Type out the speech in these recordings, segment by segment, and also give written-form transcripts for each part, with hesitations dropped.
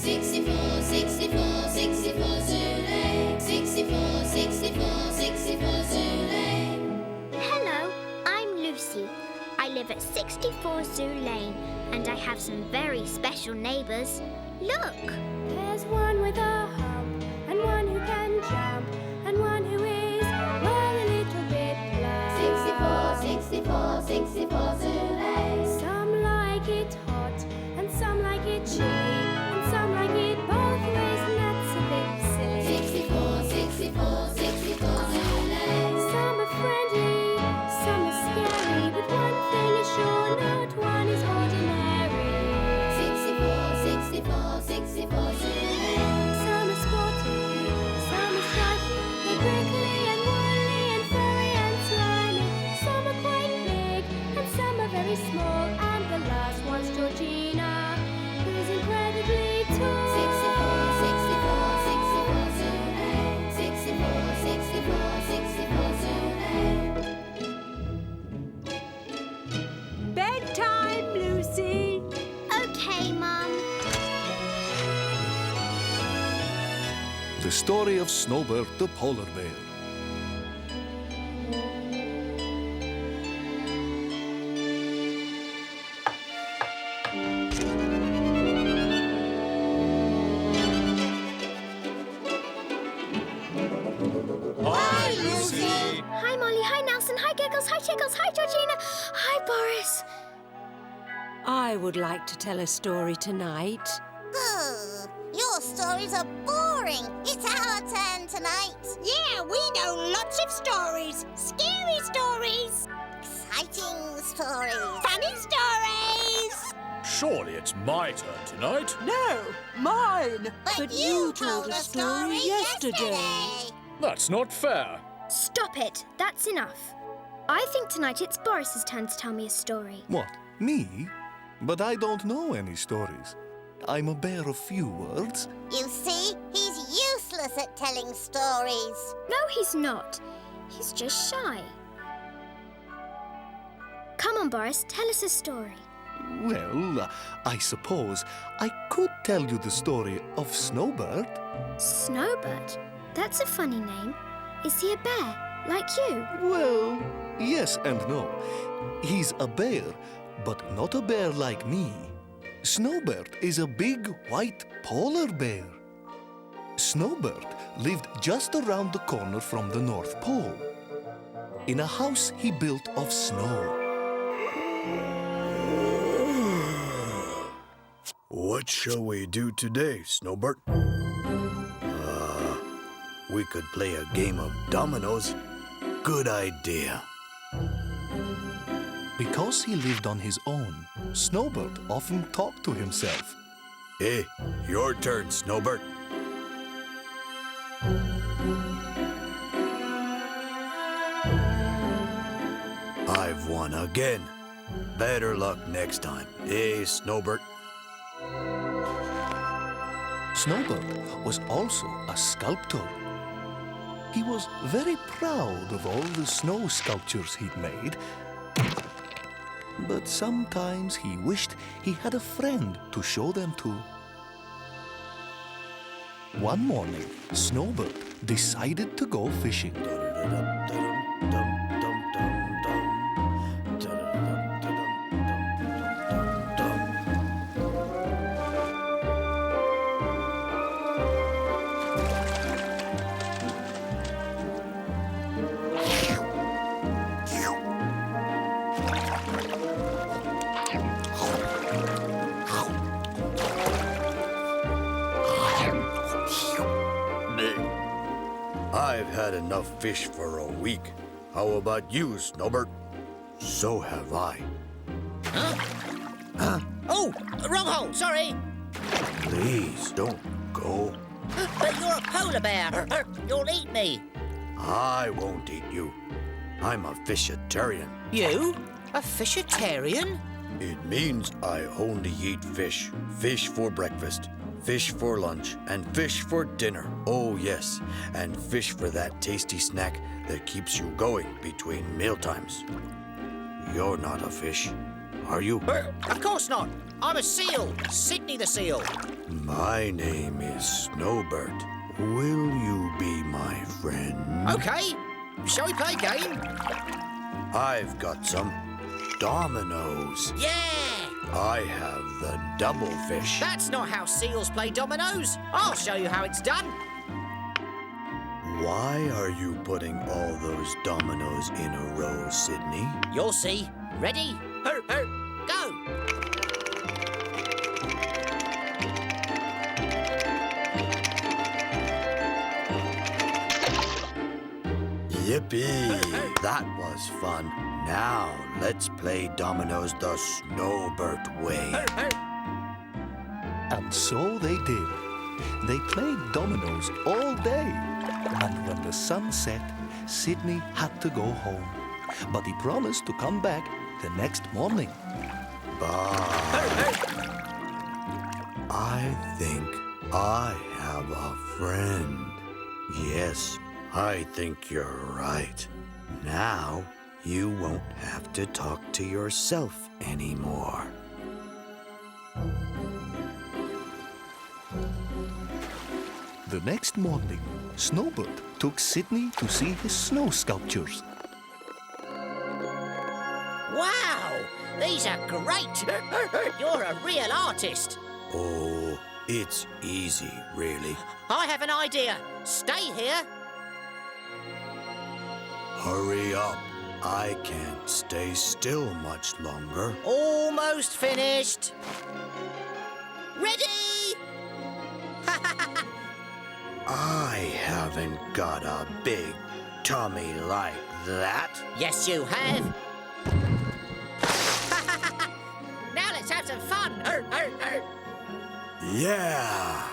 64, 64, 64 Zulu. 64, 64, 64 Zulu. Hello, I'm Lucy. I live at 64 Zoo Lane, and I have some very special neighbours. Look! There's one with a hump, and one who can jump, and one who is, well, a little bit plump. 64, 64, 64 Zulu. Some like it hot, and some like it chilly, and some like it both ways, and that's a bit silly. 64, 64, 64 Zulu. Some are friendly, some are scary, but one thing is sure, not one is ordinary. 64, 64, 64 Zulu. Some are sporty, some are stripy, they're prickly and woolly and furry and slimy. Some are quite big and some are very small, and the last one's Georgina, who's incredibly tall. 64, 64, 64 Zulu. 64, 64, 64 Zulu. Bedtime, Lucy. OK, Mum. The story of Snowbert the Polar Bear. Hi, Lucy. Hi, Molly. Hi, Nelson. Hi, Giggles. Hi, Tickles. Hi, Georgina. Hi, Boris. I would like to tell a story tonight. Your stories are boring. It's our turn tonight. Yeah, we know lots of stories. Scary stories. Exciting stories. Funny stories. Surely it's my turn tonight. No, mine. But you told a story yesterday. That's not fair. Stop it. That's enough. I think tonight it's Boris's turn to tell me a story. What, me? But I don't know any stories. I'm a bear of few words. You see, he's useless at telling stories. No, he's not. He's just shy. Come on, Boris. Tell us a story. Well, I suppose I could tell you the story of Snowbert. Snowbert? That's a funny name. Is he a bear, like you? Well, yes and no. He's a bear, but not a bear like me. Snowbert is a big white polar bear. Snowbert lived just around the corner from the North Pole, in a house he built of snow. What shall we do today, Snowbert? We could play a game of dominoes. Good idea. Because he lived on his own, Snowbert often talked to himself. Hey, your turn, Snowbert. I've won again. Better luck next time. Hey, Snowbert. Snowbert was also a sculptor. He was very proud of all the snow sculptures he'd made. But sometimes he wished he had a friend to show them to. One morning, Snowbert decided to go fishing. I've had enough fish for a week. How about you, Snowbert? So have I. Oh, wrong hole, sorry. Please, don't go. But you're a polar bear. You'll eat me. I won't eat you. I'm a fishitarian. You? A fishitarian? It means I only eat fish. Fish for breakfast, fish for lunch, and fish for dinner. Oh, yes, and fish for that tasty snack that keeps you going between mealtimes. You're not a fish, are you? Of course not. I'm a seal. Sydney the seal. My name is Snowbert. Will you be my friend? Okay. Shall we play a game? I've got some dominoes. Yeah! I have the double fish. That's not how seals play dominoes. I'll show you how it's done. Why are you putting all those dominoes in a row, Sydney? You'll see. Ready? Go! Yippee! That was fun. Now, let's play dominoes the Snowbert way. And so they did. They played dominoes all day. And when the sun set, Sydney had to go home. But he promised to come back the next morning. Bye. I think I have a friend. Yes, I think you're right. Now, you won't have to talk to yourself anymore. The next morning, Snowbert took Sydney to see his snow sculptures. Wow! These are great! You're a real artist. Oh, it's easy, really. I have an idea. Stay here. Hurry up. I can't stay still much longer. Almost finished. Ready? I haven't got a big tummy like that. Yes, you have. Now let's have some fun. Yeah!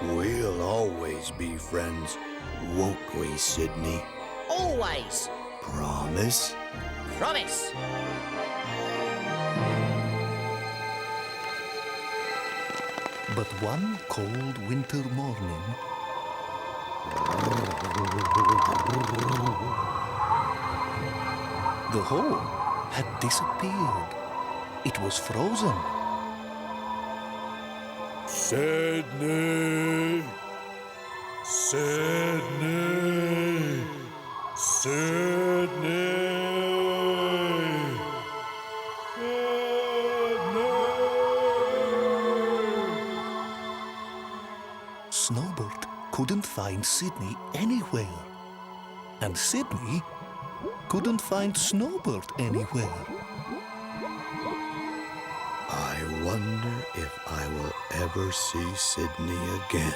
We'll always be friends, won't we, Sydney? Always. Promise? Promise. But one cold winter morning, the hole had disappeared. It was frozen. Sydney! Sydney! Sydney! Snowbert couldn't find Sydney anywhere. And Sydney couldn't find Snowbert anywhere. I wonder if I will ever see Sydney again.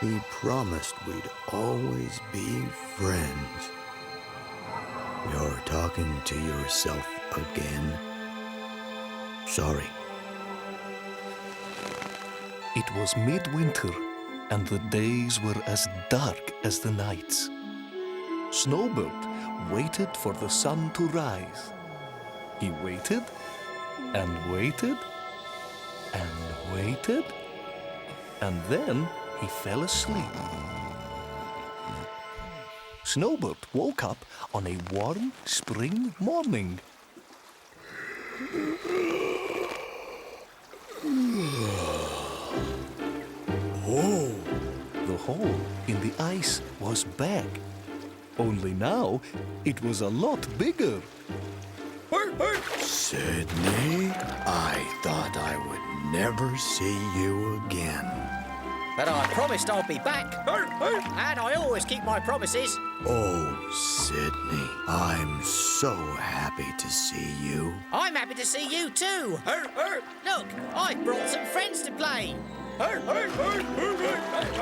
He promised we'd always be friends. You're talking to yourself again. Sorry. It was midwinter, and the days were as dark as the nights. Snowbert waited for the sun to rise. He waited and waited and waited, and then he fell asleep. Snowbert woke up on a warm spring morning. Oh! The hole in the ice was back. Only now it was a lot bigger. Sydney, I thought I would never see you again. But I promised I'd be back. And I always keep my promises. Oh, Sydney, I'm so happy to see you. I'm happy to see you too. Look, I've brought some friends to play.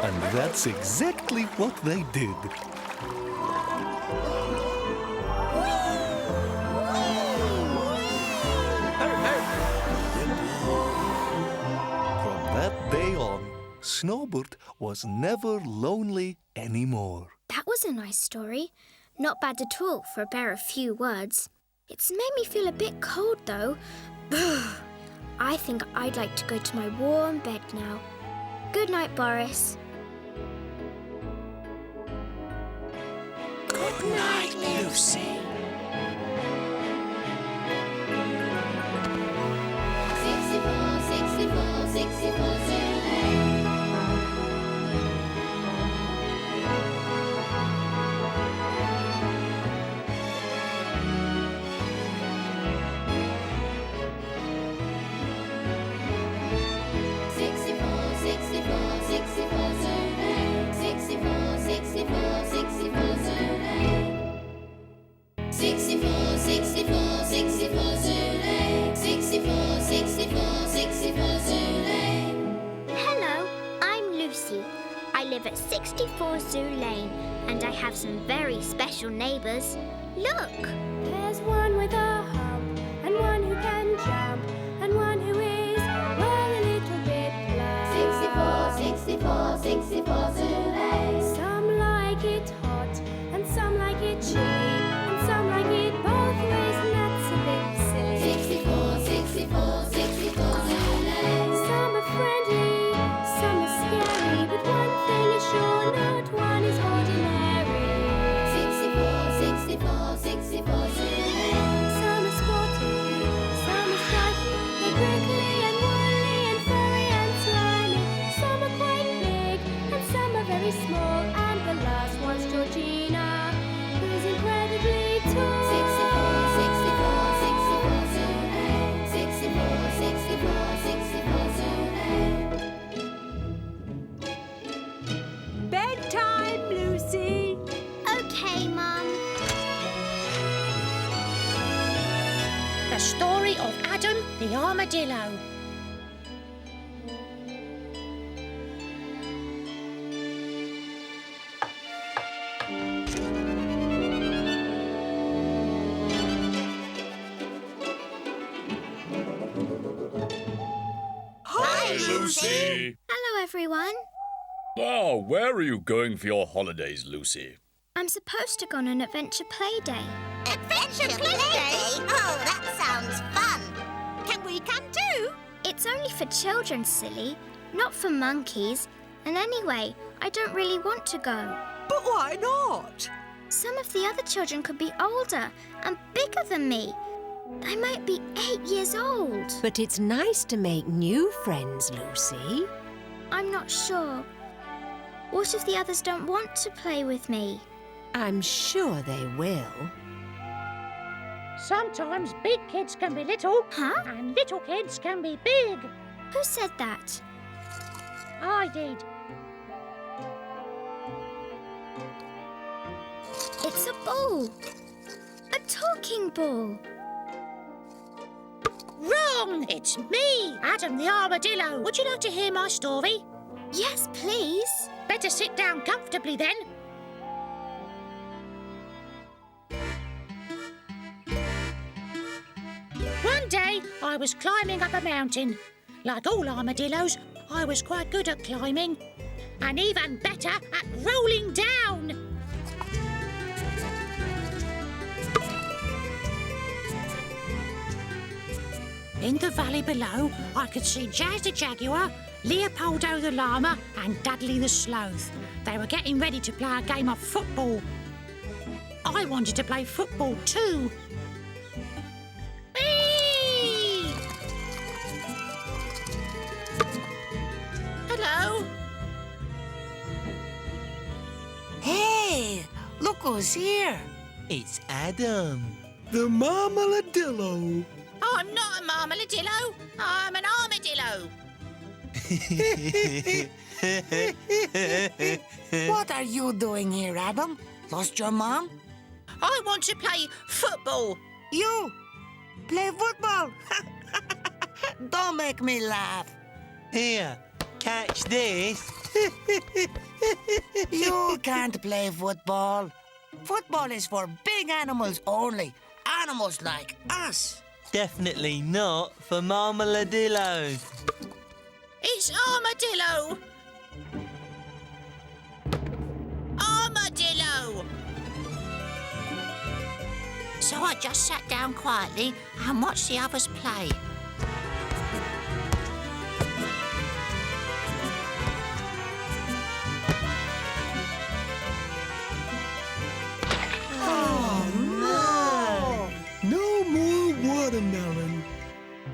And that's exactly what they did. From that day on, Snowbert was never lonely anymore. That was a nice story. Not bad at all for a bear of few words. It's made me feel a bit cold, though. I think I'd like to go to my warm bed now. Good night, Boris. Good night, Lucy. 64 Zoo Lane. 64 Zoo Lane, and I have some very special neighbours. Look! There's one with a hump, and one who can jump, and one who is, well, a little bit plump. 64 Zoo Lane. Some like it hot, and some like it chilly, and some like it both ways, and that's a bit silly. 64 Zoo Lane. Some are friendly, some are scary, but one thing is sure, not one is ordinary. 64 Zoo Lane. Some are sporty, some are stripy, they're prickly and woolly and furry and slimy. Some are quite big and some are very small, and the last one's Georgina, who's incredibly tall. 64 Zoo Lane. 64 Zoo Lane. Bedtime, Lucy. Okay, Mum. The story of Adam the Armadillo. Hi, Lucy. Hello, everyone. Oh, where are you going for your holidays, Lucy? I'm supposed to go on an adventure play day. Adventure Play Day? Oh, that sounds fun. Can we come too? It's only for children, silly, not for monkeys. And anyway, I don't really want to go. But why not? Some of the other children could be older and bigger than me. They might be 8 years old. But it's nice to make new friends, Lucy. I'm not sure. What if the others don't want to play with me? I'm sure they will. Sometimes big kids can be little, Huh? and little kids can be big. Who said that? I did. It's a ball. A talking ball. Wrong! It's me, Adam the Armadillo. Would you like to hear my story? Yes, please. Better sit down comfortably then. One day, I was climbing up a mountain. Like all armadillos, I was quite good at climbing, and even better at rolling down. In the valley below, I could see Jazz the jaguar, Leopoldo the llama, and Dudley the sloth. They were getting ready to play a game of football. I wanted to play football too. Whee! Hello. Hey, look who's here. It's Adam. The Armadillo. I'm not a marmaladillo. I'm an armadillo. What are you doing here, Adam? Lost your mom? I want to play football. You play football? Don't make me laugh. Here, catch this. You can't play football. Football is for big animals only. Animals like us. Definitely not for Marmaladillos. It's Armadillo! Armadillo! So I just sat down quietly and watched the others play. No more watermelon.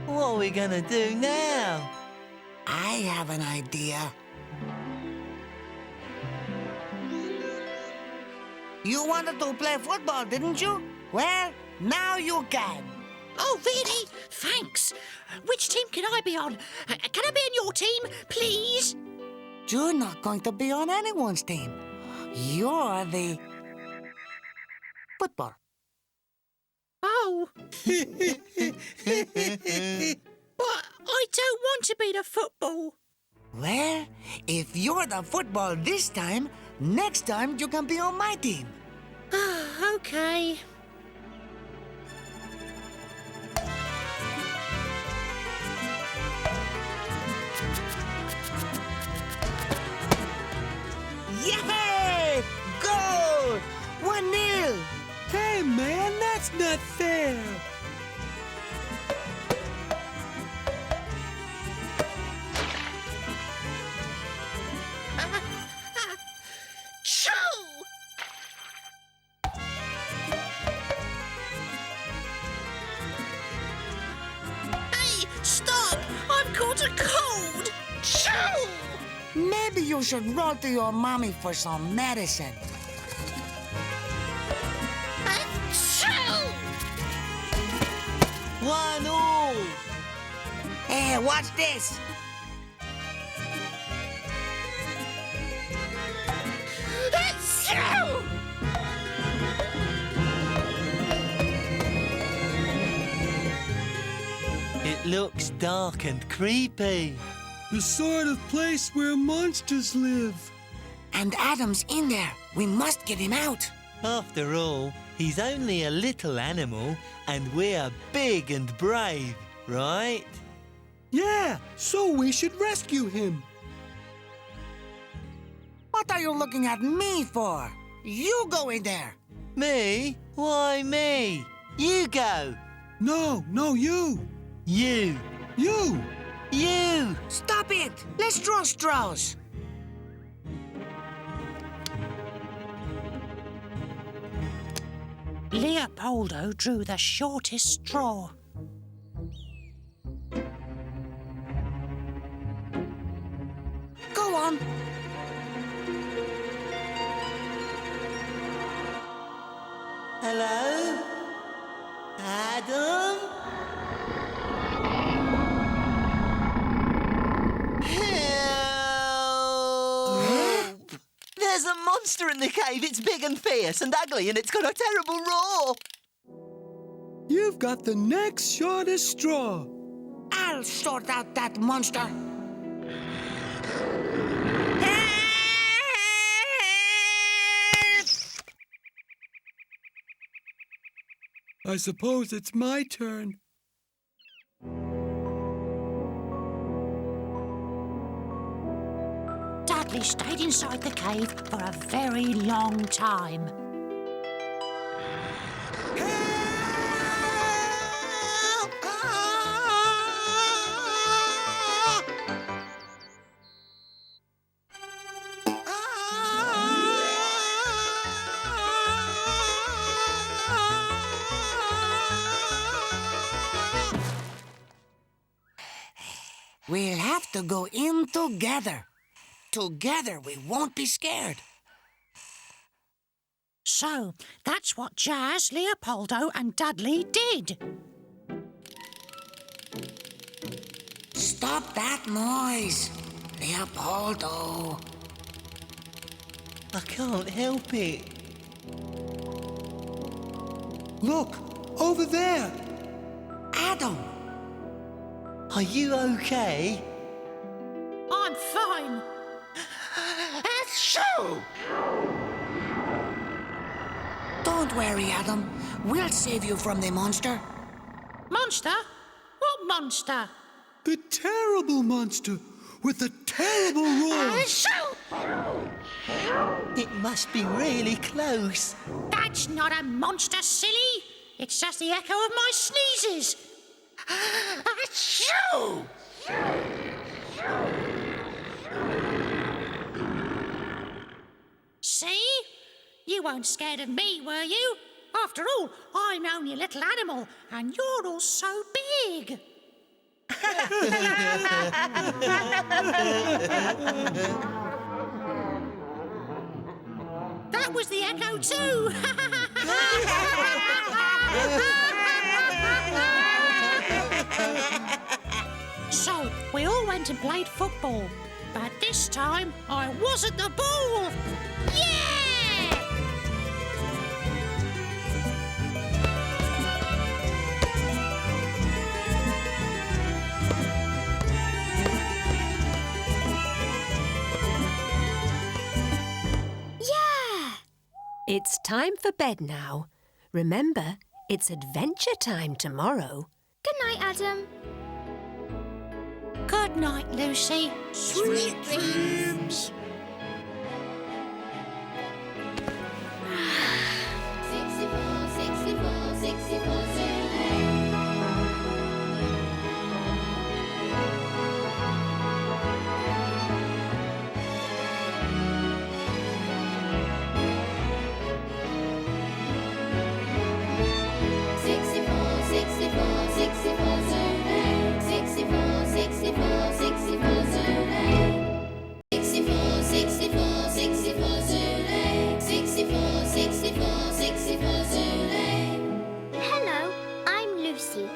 What are we gonna do now? I have an idea. You wanted to play football, didn't you? Well, now you can. Oh, really? Thanks. Which team can I be on? Can I be on your team, please? You're not going to be on anyone's team. You're the football. Oh. But I don't want to be the football. Well, if you're the football this time, next time you can be on my team. Okay. Yay! Goal! 1-0! Hey, man, that's not fair. Hey, stop! I've caught a cold! Choo! Maybe you should roll to your mommy for some medicine. Achoo! 1-1. Hey, watch this! Achoo! It looks dark and creepy. The sort of place where monsters live. And Adam's in there. We must get him out. After all, he's only a little animal and we're big and brave, right? Yeah, so we should rescue him. What are you looking at me for? You go in there. Me? Why me? You go. No, you. You. You. You. Stop it. Let's draw straws. Leopoldo drew the shortest straw. Go on. Hello? Adam? Help! There's a monster in the cave. It's big and fierce and ugly and it's got a terrible roar. You've got the next shortest straw. I'll sort out that monster. I suppose it's my turn. Dudley stayed inside the cave for a very long time. We'll have to go in together. Together, we won't be scared. So, that's what Jazz, Leopoldo and Dudley did. Stop that noise, Leopoldo. I can't help it. Look, over there. Adam. Are you okay? I'm fine. Achoo! Don't worry, Adam. We'll save you from the monster. Monster? What monster? The terrible monster with the terrible roar. It must be really close. That's not a monster, silly. It's just the echo of my sneezes. Achoo! See? You weren't scared of me, were you? After all, I'm only a little animal, and you're all so big. That was the echo too. So we all went and played football, but this time I wasn't the ball. Yeah! It's time for bed now. Remember, it's adventure time tomorrow. Good night, Adam. Good night, Lucy. Sweet dreams. 64, 64, 64 Hello, I'm Lucy.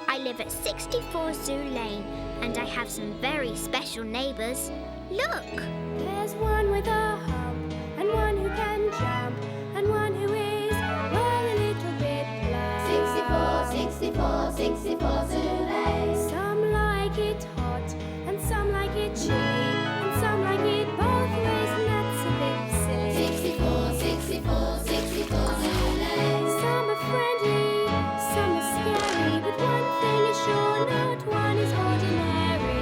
I live at 64 Zoo Lane, and I have some very special neighbours. Look! There's one with a hump, and one who can jump, and one who is, well, a little bit plump. 64, 64, 64 Zoo Lane. Some like it hot, and some like it chilly, and some like it both ways, and that's a bit silly. 64, 64, 64 Zoo Lane. Some are friendly, some are scary, but one thing is sure, not one is ordinary.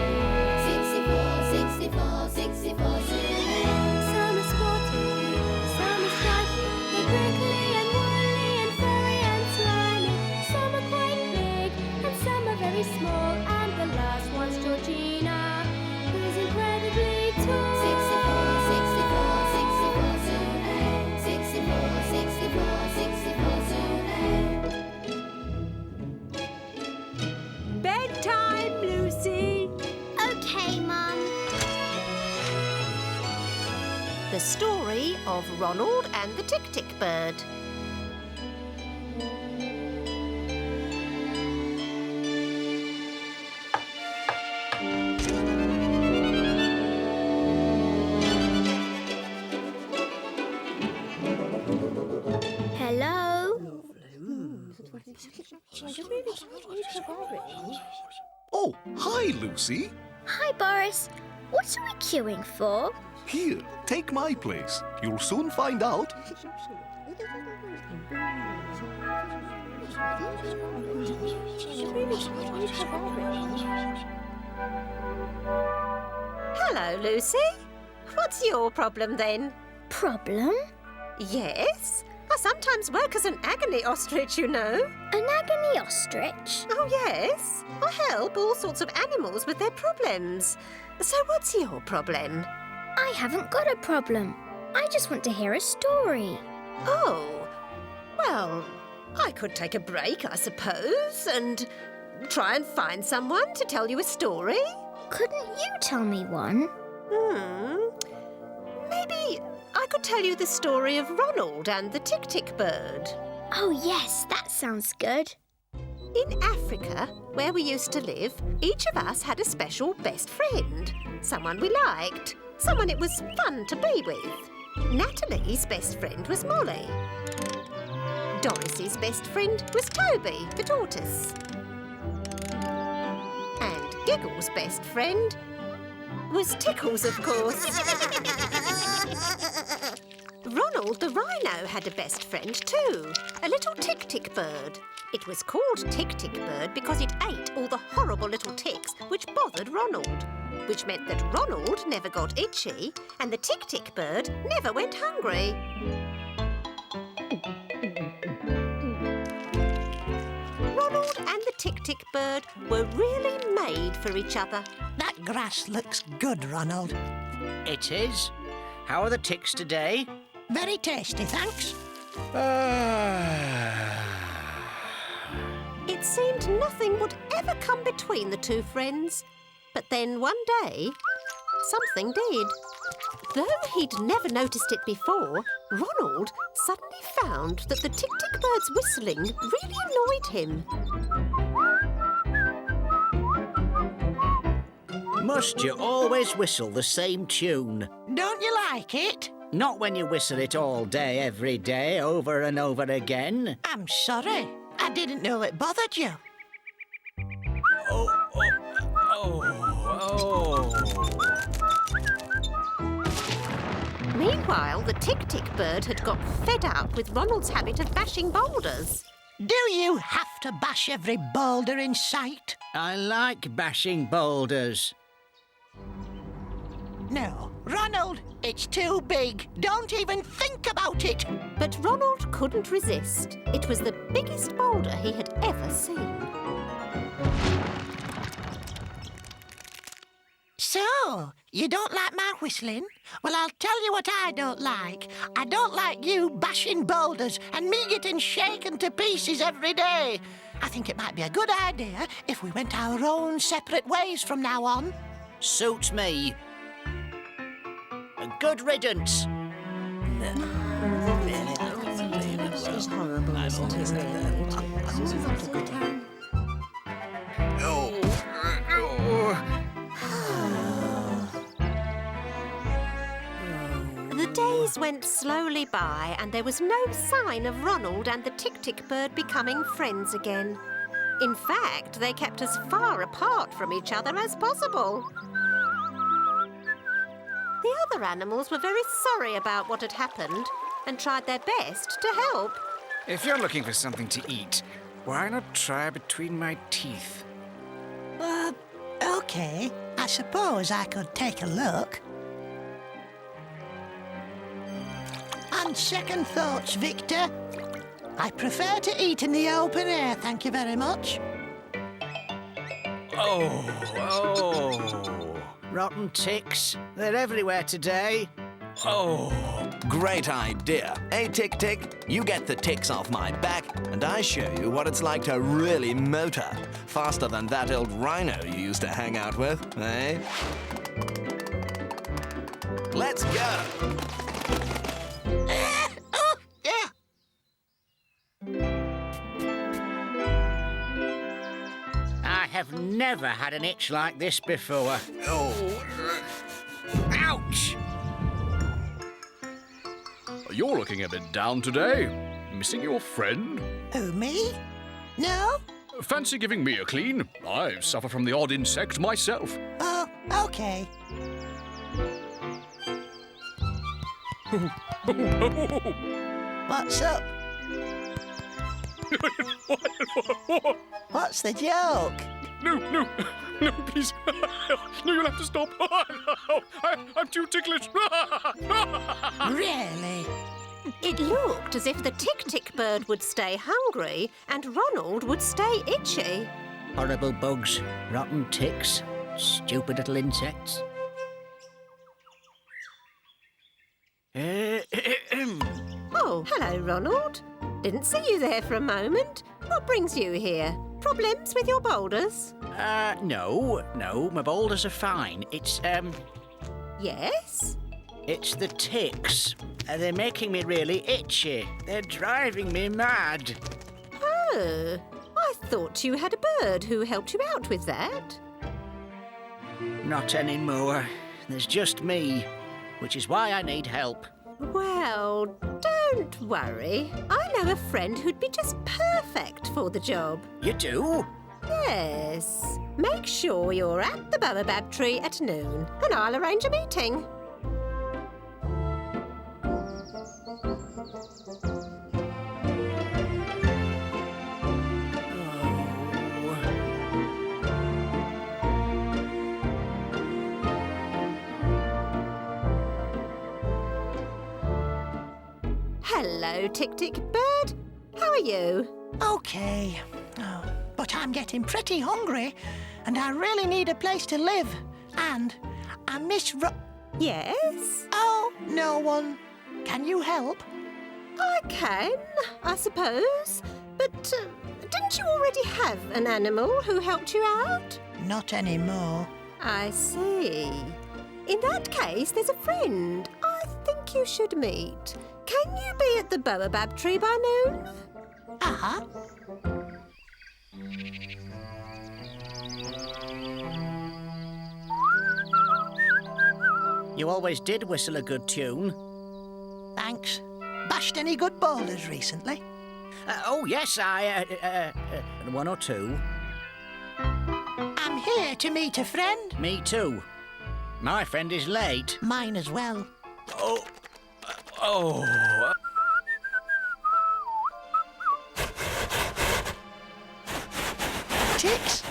64, 64, 64 Zoo Lane. Some are sporty, some are stripy, they're prickly and woolly and furry and slimy. Some are quite big and some are very small, and the last one's Georgina, who's incredibly tall. 64, 64, 64 Zoo Lane. 64, 64, 64 Zoo Lane. Bedtime, Lucy. OK, Mum. The story of Ronald and the Tic-Tic bird. Hello? Oh, hi, Lucy. Hi, Boris. What are we queuing for? Here, take my place. You'll soon find out. Hello, Lucy. What's your problem then? Problem? Yes? I sometimes work as an agony ostrich, you know. An agony ostrich? Oh, yes. I help all sorts of animals with their problems. So what's your problem? I haven't got a problem. I just want to hear a story. Oh, well, I could take a break, I suppose, and try and find someone to tell you a story. Couldn't you tell me one? Maybe I could tell you the story of Ronald and the Tic-Tic bird. Oh, yes, that sounds good. In Africa, where we used to live, each of us had a special best friend. Someone we liked, someone it was fun to be with. Nathalie's best friend was Molly. Doris's best friend was Toby, the tortoise. And Giggles' best friend was Tickles, of course. Ronald the rhino had a best friend too, a little Tic-Tic bird. It was called Tic-Tic bird because it ate all the horrible little ticks which bothered Ronald, which meant that Ronald never got itchy and the Tic-Tic bird never went hungry. Ronald and the Tic-Tic bird were really made for each other. That grass looks good, Ronald. It is. How are the ticks today? Very tasty, thanks. It seemed nothing would ever come between the two friends. But then one day, something did. Though he'd never noticed it before, Ronald suddenly found that the Tic-Tic bird's whistling really annoyed him. Must you always whistle the same tune? Don't you like it? Not when you whistle it all day, every day, over and over again. I'm sorry. I didn't know it bothered you. Meanwhile, the Tic-Tic bird had got fed up with Ronald's habit of bashing boulders. Do you have to bash every boulder in sight? I like bashing boulders. No, Ronald, it's too big. Don't even think about it. But Ronald couldn't resist. It was the biggest boulder he had ever seen. So, you don't like my whistling? Well, I'll tell you what I don't like. I don't like you bashing boulders and me getting shaken to pieces every day. I think it might be a good idea if we went our own separate ways from now on. Suits me. A good riddance. It's horrible, isn't it? The days went slowly by and there was no sign of Ronald and the Tic-Tic bird becoming friends again. In fact, they kept as far apart from each other as possible. The other animals were very sorry about what had happened and tried their best to help. If you're looking for something to eat, why not try between my teeth? Okay. I suppose I could take a look. On second thoughts, Victor, I prefer to eat in the open air, thank you very much. Rotten ticks. They're everywhere today. Great idea. Hey, Tic-Tic, you get the ticks off my back, and I show you what it's like to really motor. Faster than that old rhino you used to hang out with, eh? Let's go! I have never had an itch like this before. Ouch! You're looking a bit down today. Missing your friend? Who, me? No? Fancy giving me a clean? I suffer from the odd insect myself. Oh, okay. What's up? What's the joke? No, please. No, you'll have to stop. I'm too ticklish. Really? It looked as if the Tic-Tic bird would stay hungry and Ronald would stay itchy. Horrible bugs, rotten ticks, stupid little insects. Oh, hello, Ronald. Didn't see you there for a moment. What brings you here? Problems with your boulders? No, my boulders are fine. It's, Yes? It's the ticks. They're making me really itchy. They're driving me mad. Oh, I thought you had a bird who helped you out with that. Not anymore. There's just me, which is why I need help. Well, don't worry. I know a friend who'd be just perfect for the job. You do? Yes. Make sure you're at the baobab tree at noon, and I'll arrange a meeting. Hello, Tic-Tic bird. How are you? Okay. Oh, but I'm getting pretty hungry, and I really need a place to live. And I miss Yes? Oh, no one. Can you help? I can, I suppose. But didn't you already have an animal who helped you out? Not anymore. I see. In that case, there's a friend I think you should meet. Can you be at the baobab tree by noon? Uh-huh. You always did whistle a good tune. Thanks. Bashed any good boulders recently? Oh, yes, one or two. I'm here to meet a friend. Me too. My friend is late. Mine as well. Oh. Ticks?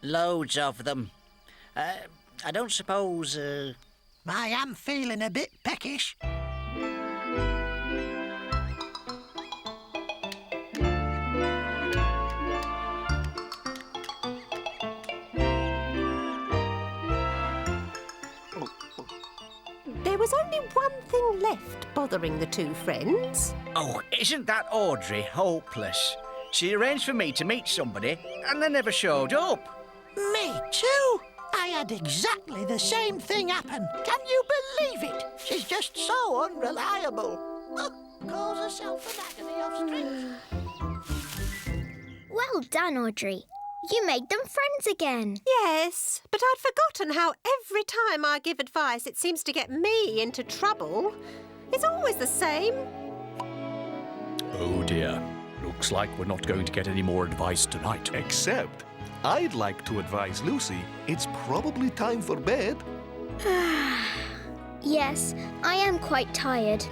Loads of them. I don't suppose... I am feeling a bit peckish. There was only one thing left bothering the two friends. Oh, isn't that Audrey hopeless? She arranged for me to meet somebody, and they never showed up. Me too. I had exactly the same thing happen. Can you believe it? She's just so unreliable. Calls herself an agony of strength. Well done, Audrey. You made them friends again. Yes, but I'd forgotten how every time I give advice it seems to get me into trouble. It's always the same. Oh dear. Looks like we're not going to get any more advice tonight. Except, I'd like to advise Lucy it's probably time for bed. Yes, I am quite tired.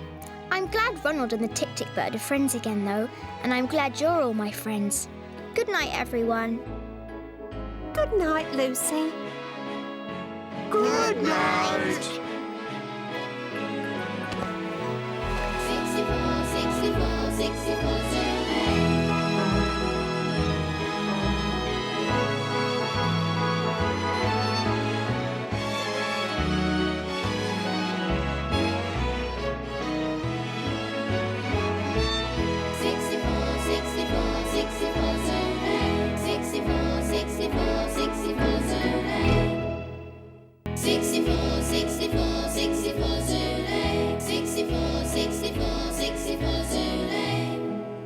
I'm glad Ronald and the Tic-Tic bird are friends again, though, and I'm glad you're all my friends. Good night, everyone. Good night, Lucy. Good night. 64, 64, 64,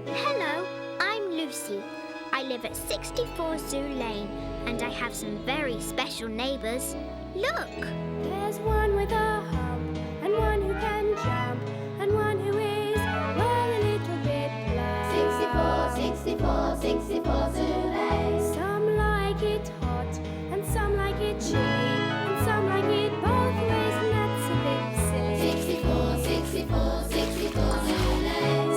Hello, I'm Lucy. I live at 64 Zoo Lane, and I have some very special neighbours. Look! There's one with a hump, and one who can jump, and one who is, well, a little bit plump. 64, 64, Zulu. Some like it hot, and some like it chilly, and some like it both ways, and that's a bit silly. 64, 64, 64, Zulu.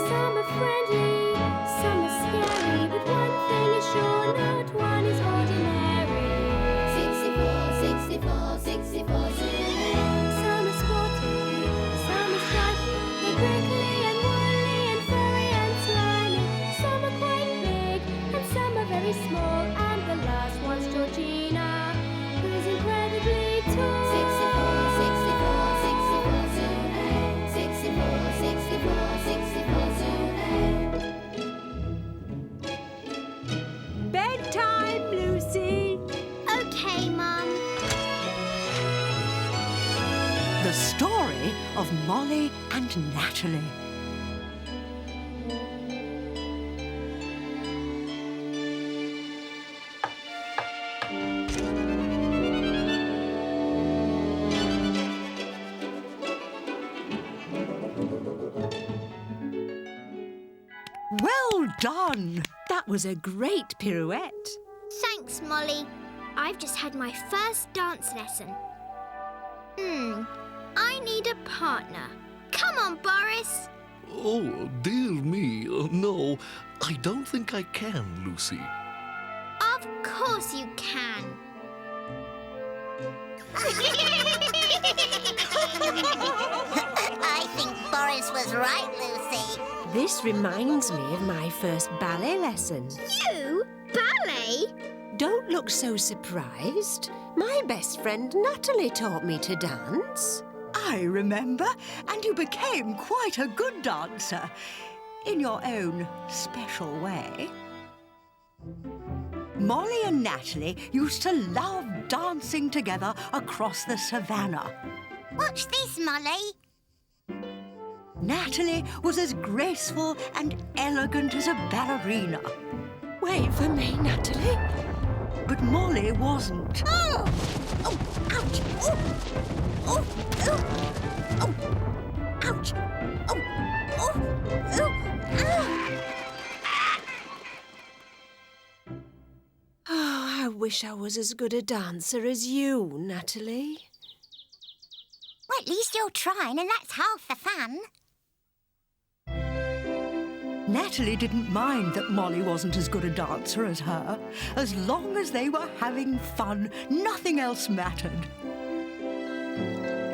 Some are friendly, some are scary, but one thing is sure, not one is ordinary. 64, 64, 64, Zulu. Some are sporty, some are stripy, they're prickly and woolly and furry and slimy. Some are quite big and some are very small, and the last one's Georgina, who's incredibly tall. 64, 64, 64, Zulu. 64, 64, 64, Zulu. Bedtime, Lucy. Okay, Mum. The story of Molly and Natalie. Well done. That was a great pirouette. Thanks, Molly. I've just had my first dance lesson. I need a partner. Come on, Boris. Oh, dear me. No, I don't think I can, Lucy. Of course you can. I think Boris was right, Lucy. This reminds me of my first ballet lesson. You? Ballet? Don't look so surprised. My best friend Nathalie taught me to dance. I remember, and you became quite a good dancer, in your own special way. Molly and Nathalie used to love dancing together across the savannah. Watch this, Molly. Nathalie was as graceful and elegant as a ballerina. Wait for me, Nathalie. But Molly wasn't. Oh! Oh, ouch! Oh! Oh! Oh! Oh! Ouch! Oh! Oh! Oh! Oh, I wish I was as good a dancer as you, Nathalie. Well, at least you're trying, and that's half the fun. Nathalie didn't mind that Molly wasn't as good a dancer as her. As long as they were having fun, nothing else mattered.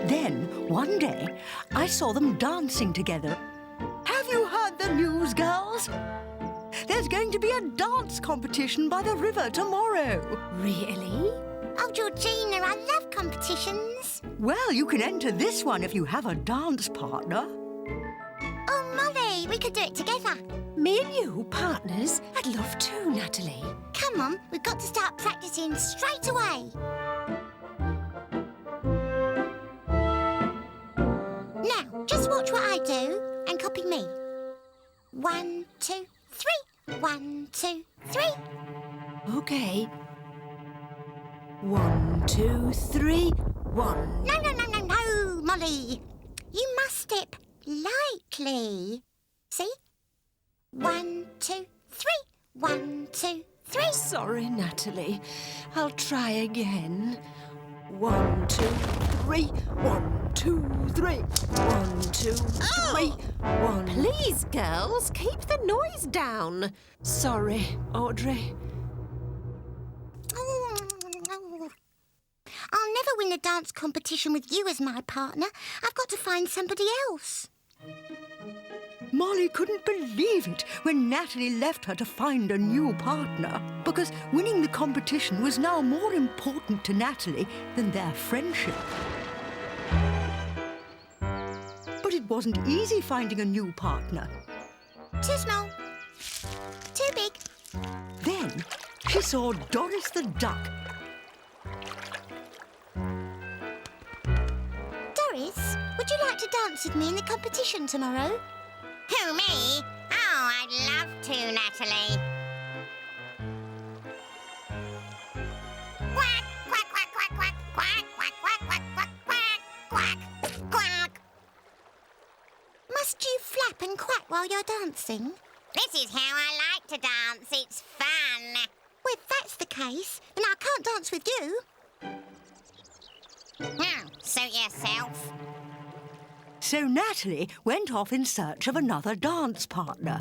Then, one day, I saw them dancing together. Have you heard the news, girls? There's going to be a dance competition by the river tomorrow. Really? Oh, Georgina, I love competitions. Well, you can enter this one if you have a dance partner. Oh, Molly, we could do it together. Me and you, partners? I'd love to, Nathalie. Come on, we've got to start practicing straight away. Now, just watch what I do and copy me. 1, 2, 3. 1, 2, 3. OK. 1, 2, 3. 1. No, Molly. You must step lightly. See? 1, 2, 3. 1, 2, 3. Sorry, Nathalie. I'll try again. 1, 2, 3. 1, 2, 3. 1, 2, 3. 1. Please, girls, keep the noise down. Sorry, Audrey. I'll never win a dance competition with you as my partner. I've got to find somebody else. Molly couldn't believe it when Nathalie left her to find a new partner, because winning the competition was now more important to Nathalie than their friendship. But it wasn't easy finding a new partner. Too small. Too big. Then she saw Doris the duck. Doris, would you like to dance with me in the competition tomorrow? Who, me? Oh, I'd love to, Nathalie. Quack, quack, quack, quack, quack, quack, quack, quack, quack, quack, quack, quack, quack. Must you flap and quack while you're dancing? This is how I like to dance. It's fun. Well, if that's the case, then I can't dance with you. Suit yourself. So Nathalie went off in search of another dance partner.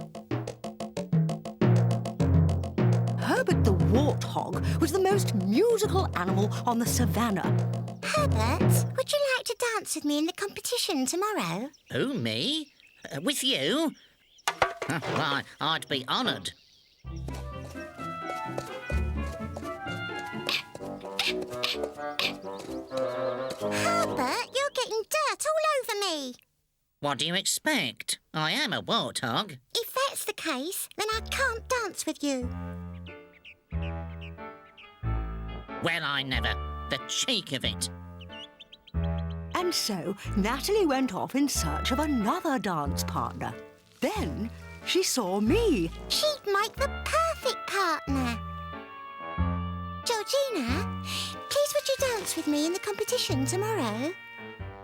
Herbert the warthog was the most musical animal on the savannah. Herbert, would you like to dance with me in the competition tomorrow? Who, me? With you? Well, I'd be honoured. Herbert, you're getting dirt all over me. What do you expect? I am a warthog. If that's the case, then I can't dance with you. Well, I never. The cheek of it. And so Nathalie went off in search of another dance partner. Then she saw me. She'd make the perfect partner. Georgina, please would you dance with me in the competition tomorrow?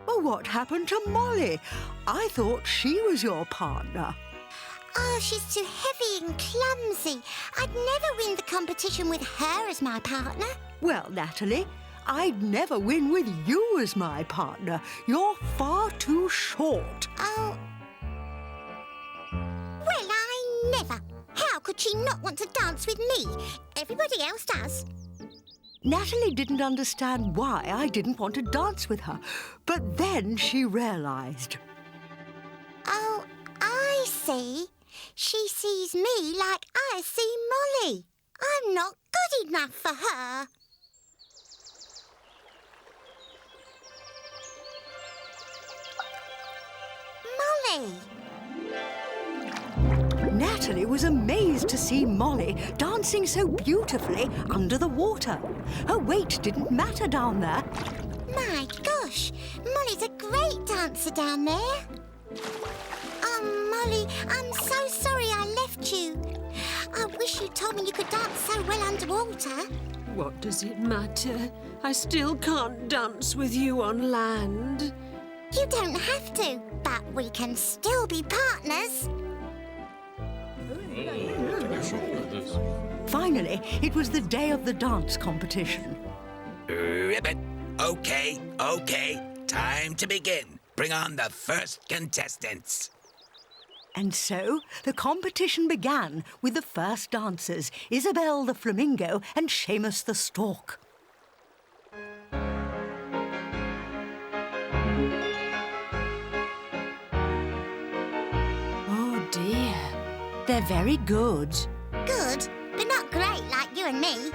Oh, what happened to Molly? I thought she was your partner. Oh, she's too heavy and clumsy. I'd never win the competition with her as my partner. Well, Nathalie, I'd never win with you as my partner. You're far too short. Oh. Well, I never. How could she not want to dance with me? Everybody else does. Nathalie didn't understand why I didn't want to dance with her, but then she realised. Oh, I see. She sees me like I see Molly. I'm not good enough for her. Molly! Nathalie was amazed to see Molly dancing so beautifully under the water. Her weight didn't matter down there. My gosh, Molly's a great dancer down there. Oh, Molly, I'm so sorry I left you. I wish you'd told me you could dance so well underwater. What does it matter? I still can't dance with you on land. You don't have to, but we can still be partners. Finally, it was the day of the dance competition. Ribbit. Okay. Time to begin. Bring on the first contestants. And so the competition began with the first dancers, Isabel the Flamingo and Seamus the Stork. Oh dear, they're very good. Good, but not great like you and me.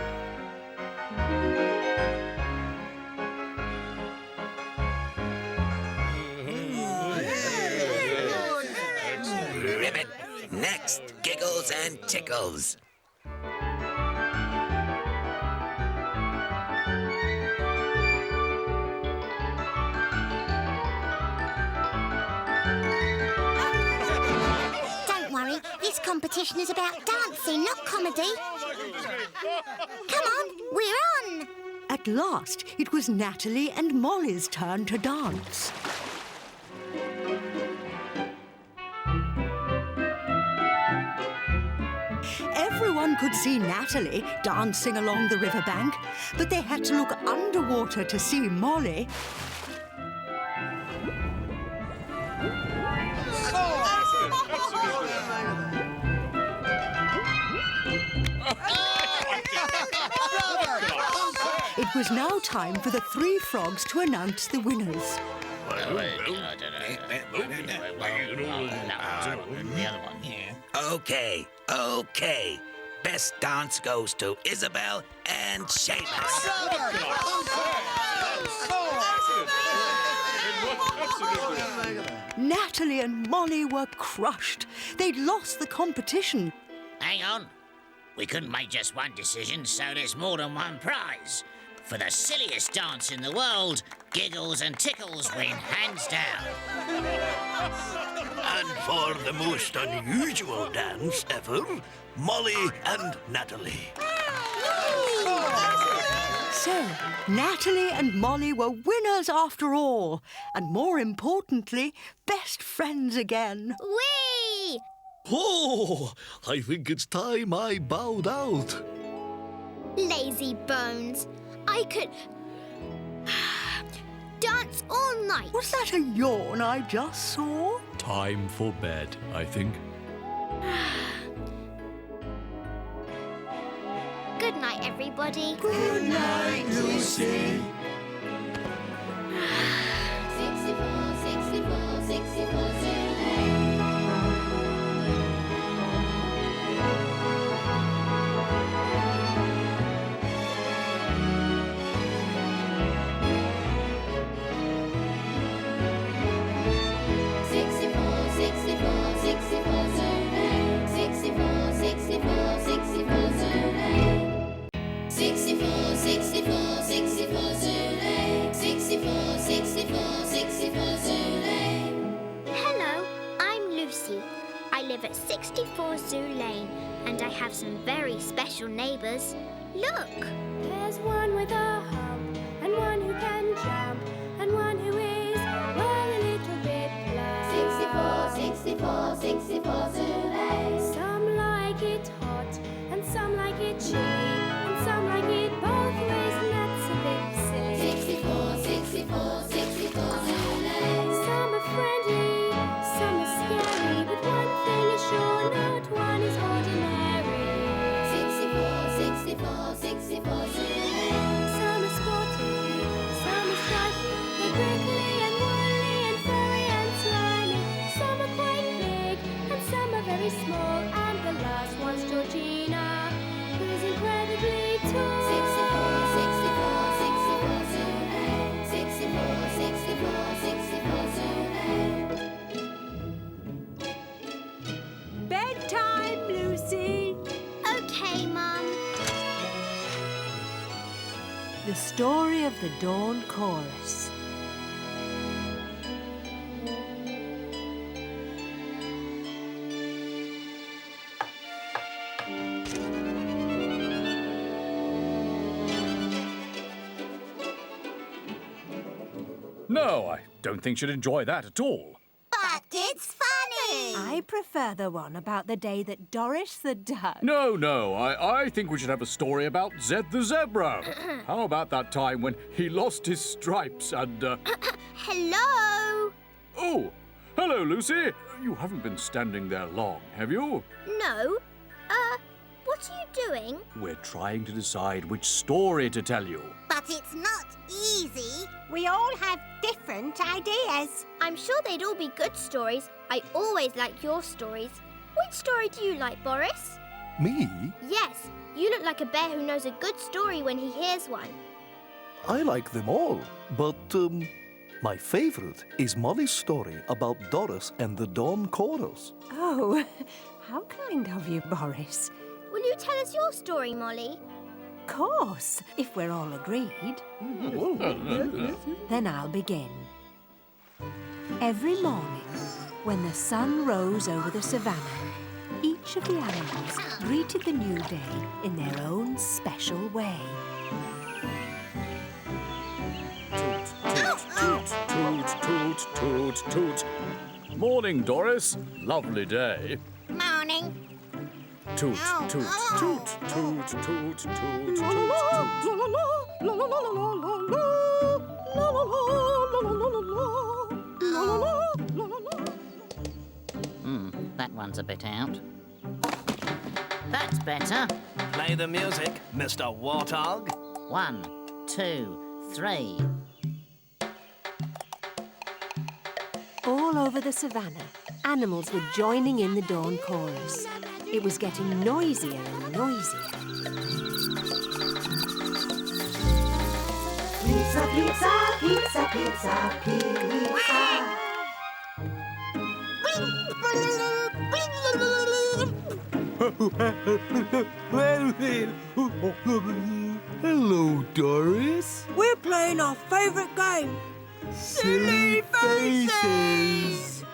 Ribbit. Next, Giggles and Tickles. Don't worry, this competition is about dancing, not comedy. Come on, we're on. At last, it was Nathalie and Molly's turn to dance. Everyone could see Nathalie dancing along the riverbank, but they had to look underwater to see Molly. It was now time for the three frogs to announce the winners. Okay. Best dance goes to Isabel and Seamus. Nathalie and Molly were crushed. They'd lost the competition. Hang on. We couldn't make just one decision, so there's more than one prize. For the silliest dance in the world, Giggles and Tickles win hands down. And for the most unusual dance ever, Molly and Nathalie. So, Nathalie and Molly were winners after all, and more importantly, best friends again. Whee! Oh, I think it's time I bowed out. Lazy bones. I could dance all night. Was that a yawn I just saw? Time for bed, I think. Good night, everybody. Good night, Lucy. 64, 64, 64 Zulu. 64 Zoo Lane, and I have some very special neighbours. Look! There's one with a hump, and one who can jump, and one who is, well, a little bit plump. 64, 64, 64 Zoo Lane. story of the Dawn Chorus. No, I don't think she'd enjoy that at all. But it's funny. I prefer the one about the day that Doris the duck... No, I think we should have a story about Zed the zebra. How about that time when he lost his stripes and... Hello? Oh, hello, Lucy. You haven't been standing there long, have you? No. What are you doing? We're trying to decide which story to tell you. But it's not easy. We all have different ideas. I'm sure they'd all be good stories. I always like your stories. Which story do you like, Boris? Me? Yes, you look like a bear who knows a good story when he hears one. I like them all, but my favorite is Molly's story about Doris and the Dawn Chorus. Oh, how kind of you, Boris. Will you tell us your story, Molly? Of course, if we're all agreed. Then I'll begin. Every morning, when the sun rose over the savannah, each of the animals greeted the new day in their own special way. Toot, toot, toot, toot, toot. Morning, Doris. Lovely day. Morning. Toot, toot, toot, toot, toot, toot, toot, That one's a bit out. That's better. Play the music, Mr. Warthog. 1, 2, 3. All over the savannah, animals were joining in the dawn chorus. It was getting noisier and noisier. Pizza, pizza, pizza, pizza, pizza. Hello, Doris. We're playing our favourite game. Silly faces.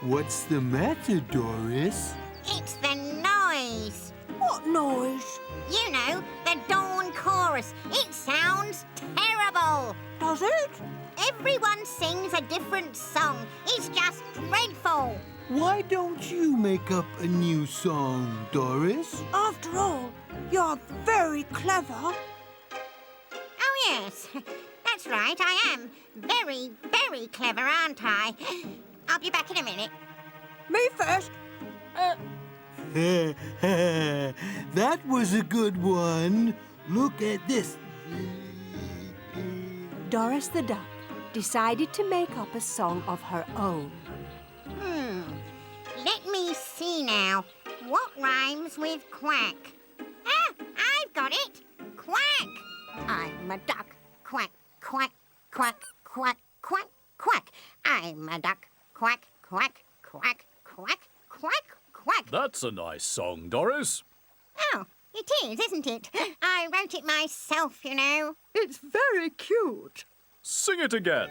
What's the matter, Doris? It's the noise. What noise? You know, the dawn chorus. It sounds terrible. Does it? Everyone sings a different song. It's just dreadful. Why don't you make up a new song, Doris? After all, you're very clever. Oh, yes. That's right, I am. Very, very clever, aren't I? I'll be back in a minute. Me first. That was a good one. Look at this. Doris the duck decided to make up a song of her own. Let me see now. What rhymes with quack? Ah, I've got it. Quack. I'm a duck. Quack, quack, quack, quack, quack, quack. I'm a duck. Quack, quack, quack, quack, quack, quack. That's a nice song, Doris. Oh, it is, isn't it? I wrote it myself, you know. It's very cute. Sing it again.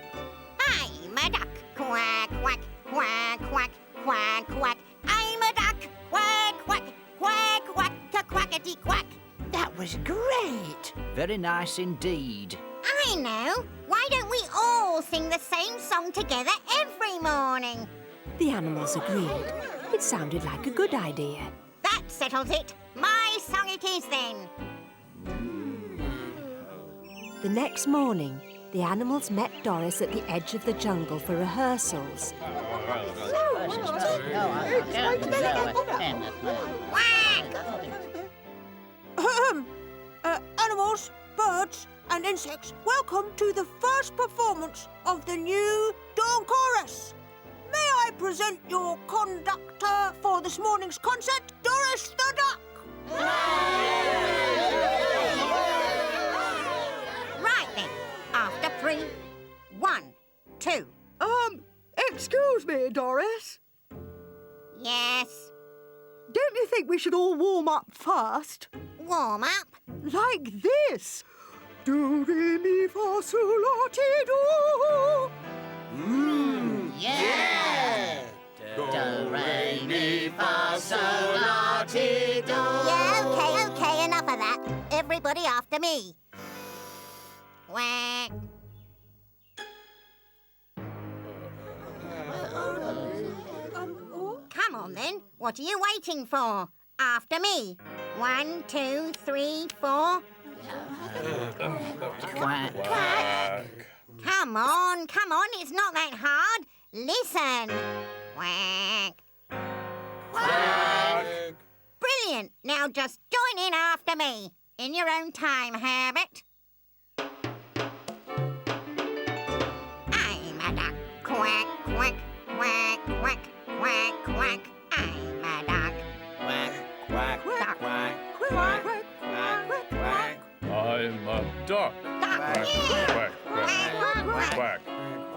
I'm a duck. Quack, quack, quack, quack, quack, quack. I'm a duck. Quack, quack, quack, quack, quackety quack. That was great. Very nice indeed. I know. Why don't we all sing the same song together every morning? The animals agreed. It sounded like a good idea. That settles it. My song it is then. The next morning, the animals met Doris at the edge of the jungle for rehearsals. Animals, birds and insects, welcome to the first performance of the new Dawn Chorus. May I present your conductor for this morning's concert, Doris the Duck? Right then, after 3, 1, 2. Excuse me, Doris. Yes. Don't you think we should all warm up first? Warm up? Like this. Do, re, mi, fa, sol, la, ti, do. Yeah! Do, re, mi, fa, sol, la, ti, do. Yeah, okay, enough of that. Everybody after me. Quack. Come on then, what are you waiting for? After me. 1, 2, 3, 4. Quack. Quack. Come on, it's not that hard. Listen. Quack. Quack. Brilliant. Now just join in after me. In your own time, Herbert. I'm a duck. Quack, quack, quack, quack, quack, quack. I'm a duck. Quack, quack, Duck. quack, Quack, quack, quack. I'm a duck. Quack, quack, quack,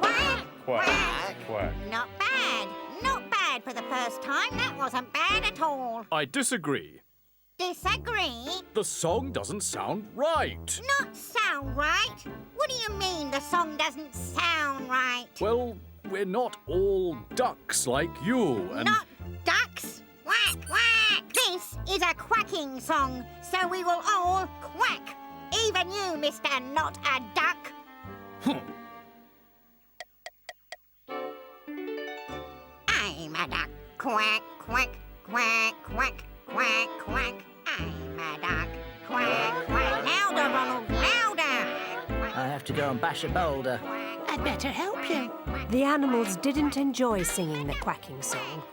quack, quack, quack. Not bad. Not bad for the first time. That wasn't bad at all. I disagree. Disagree? The song doesn't sound right. Not sound right? What do you mean the song doesn't sound right? Well, we're not all ducks like you, and... Not ducks? Quack, quack! This is a quacking song, so we will all quack. Even you, Mr. Not a Duck. I'm a duck. Quack, quack, quack, quack, quack, quack. I'm a duck. Quack, quack. Louder, Ronald, louder. I have to go and bash a boulder. I'd better help you. The animals didn't enjoy singing the quacking song.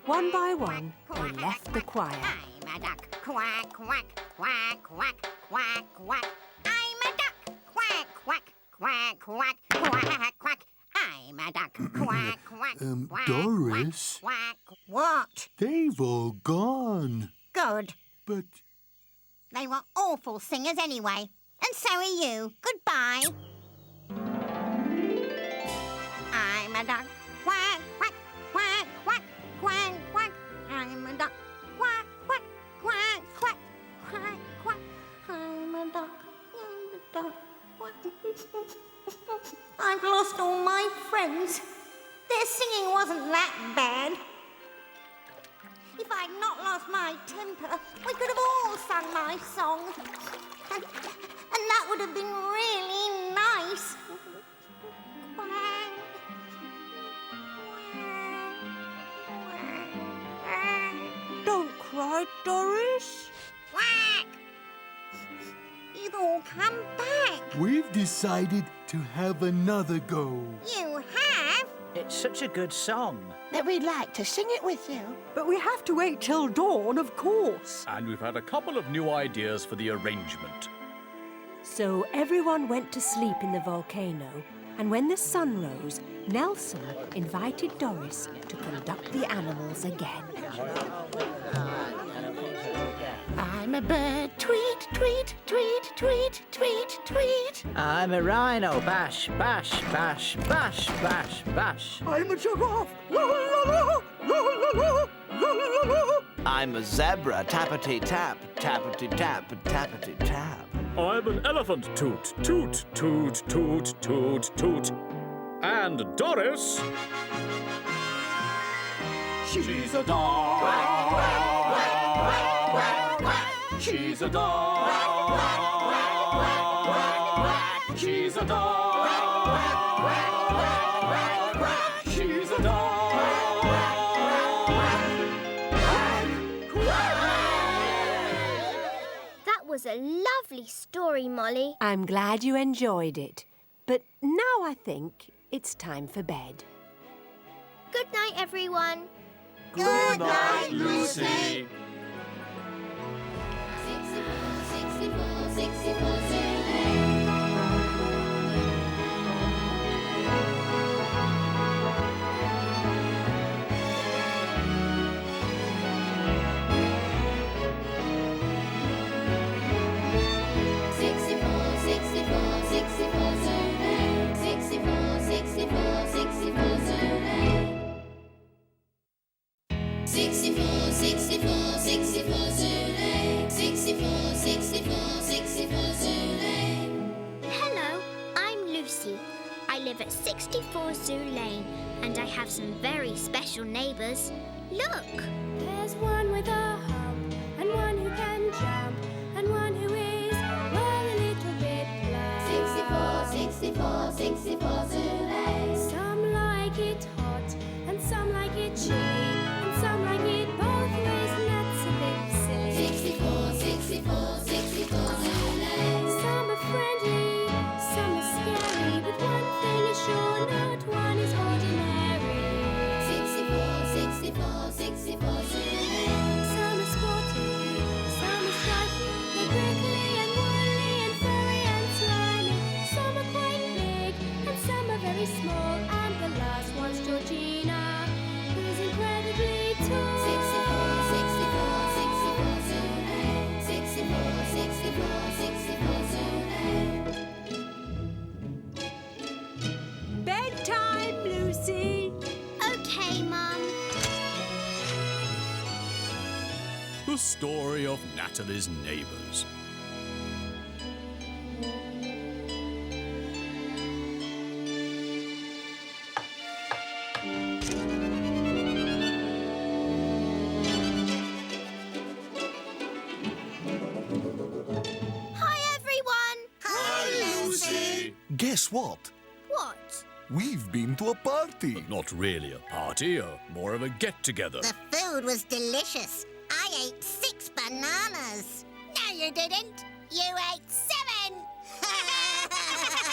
One by one, they left the choir. I'm a duck. Quack, quack, quack, quack, quack, quack. I'm a duck. Quack, quack, quack, quack, quack, quack. I'm a duck. Quack, quack, quack, Doris? quack, quack. What? They've all gone. Good. But They were awful singers anyway. And so are you. Goodbye. I'm a duck. Quack, quack, quack, quack, quack, quack. I'm a duck. Quack, quack, quack, quack, quack, quack. I'm a duck. I'm a duck. Quack. I've lost all my friends. Their singing wasn't that bad. If I'd not lost my temper, we could have all sung my song. And that would have been really nice. Don't cry, Doris. Quack! You've all come back. we've decided to have another go. You have? It's such a good song. That we'd like to sing it with you. But we have to wait till dawn, of course. And we've had a couple of new ideas for the arrangement. So everyone went to sleep in the volcano, and when the sun rose, Nelson invited Doris to conduct the animals again. I'm a bird, tweet, tweet, tweet, tweet, tweet, tweet. I'm a rhino, bash, bash, bash, bash, bash, bash. I'm a giraffe, la la la, la la la, la la la. I'm a zebra, tappity tap, tappity tap, tappity tap. I'm an elephant, toot, toot, toot, toot, toot, toot. And Doris... She's a dog. Quack, quack, quack, quack, quack, quack. She's a dog. Quack, quack, quack, quack, quack. She's a dog. Quack, quack, quack, quack, quack. She's a dog. That was a lovely story, Molly. I'm glad you enjoyed it. But now I think it's time for bed. Good night, everyone. Good night, Lucy. 64, 64, 64, Zulu. 64 Zoo Lane, and I have some very special neighbours. Look! There's one with a hump, and one who can jump, and one who is, well, a little bit plump. 64, 64, 64 Zoo Lane. Some like it hot, and some like it chilly, and some like it both ways, and that's a bit silly. 64, 64, 64 Zoo Lane. Some are friendly, some are scary, but one thing is sure, not one is ordinary. 64, 64, 64 Zoo Lane. Some are sporty, some are stripy, they're prickly and woolly and furry and slimy. Some are quite big and some are very small, and the last one's Georgina, who's incredibly tall. 64, 64, 64 Zoo Lane. 64, 64, 64 Zoo Lane. Bedtime, Lucy. OK, Mum. The story of Nathalie's neighbours. Hi, everyone! Hi, Lucy. Guess what? What? We've been to a party. Not really a party, more of a get-together. The food was delicious. I ate 6 bananas. No, you didn't. You ate 7.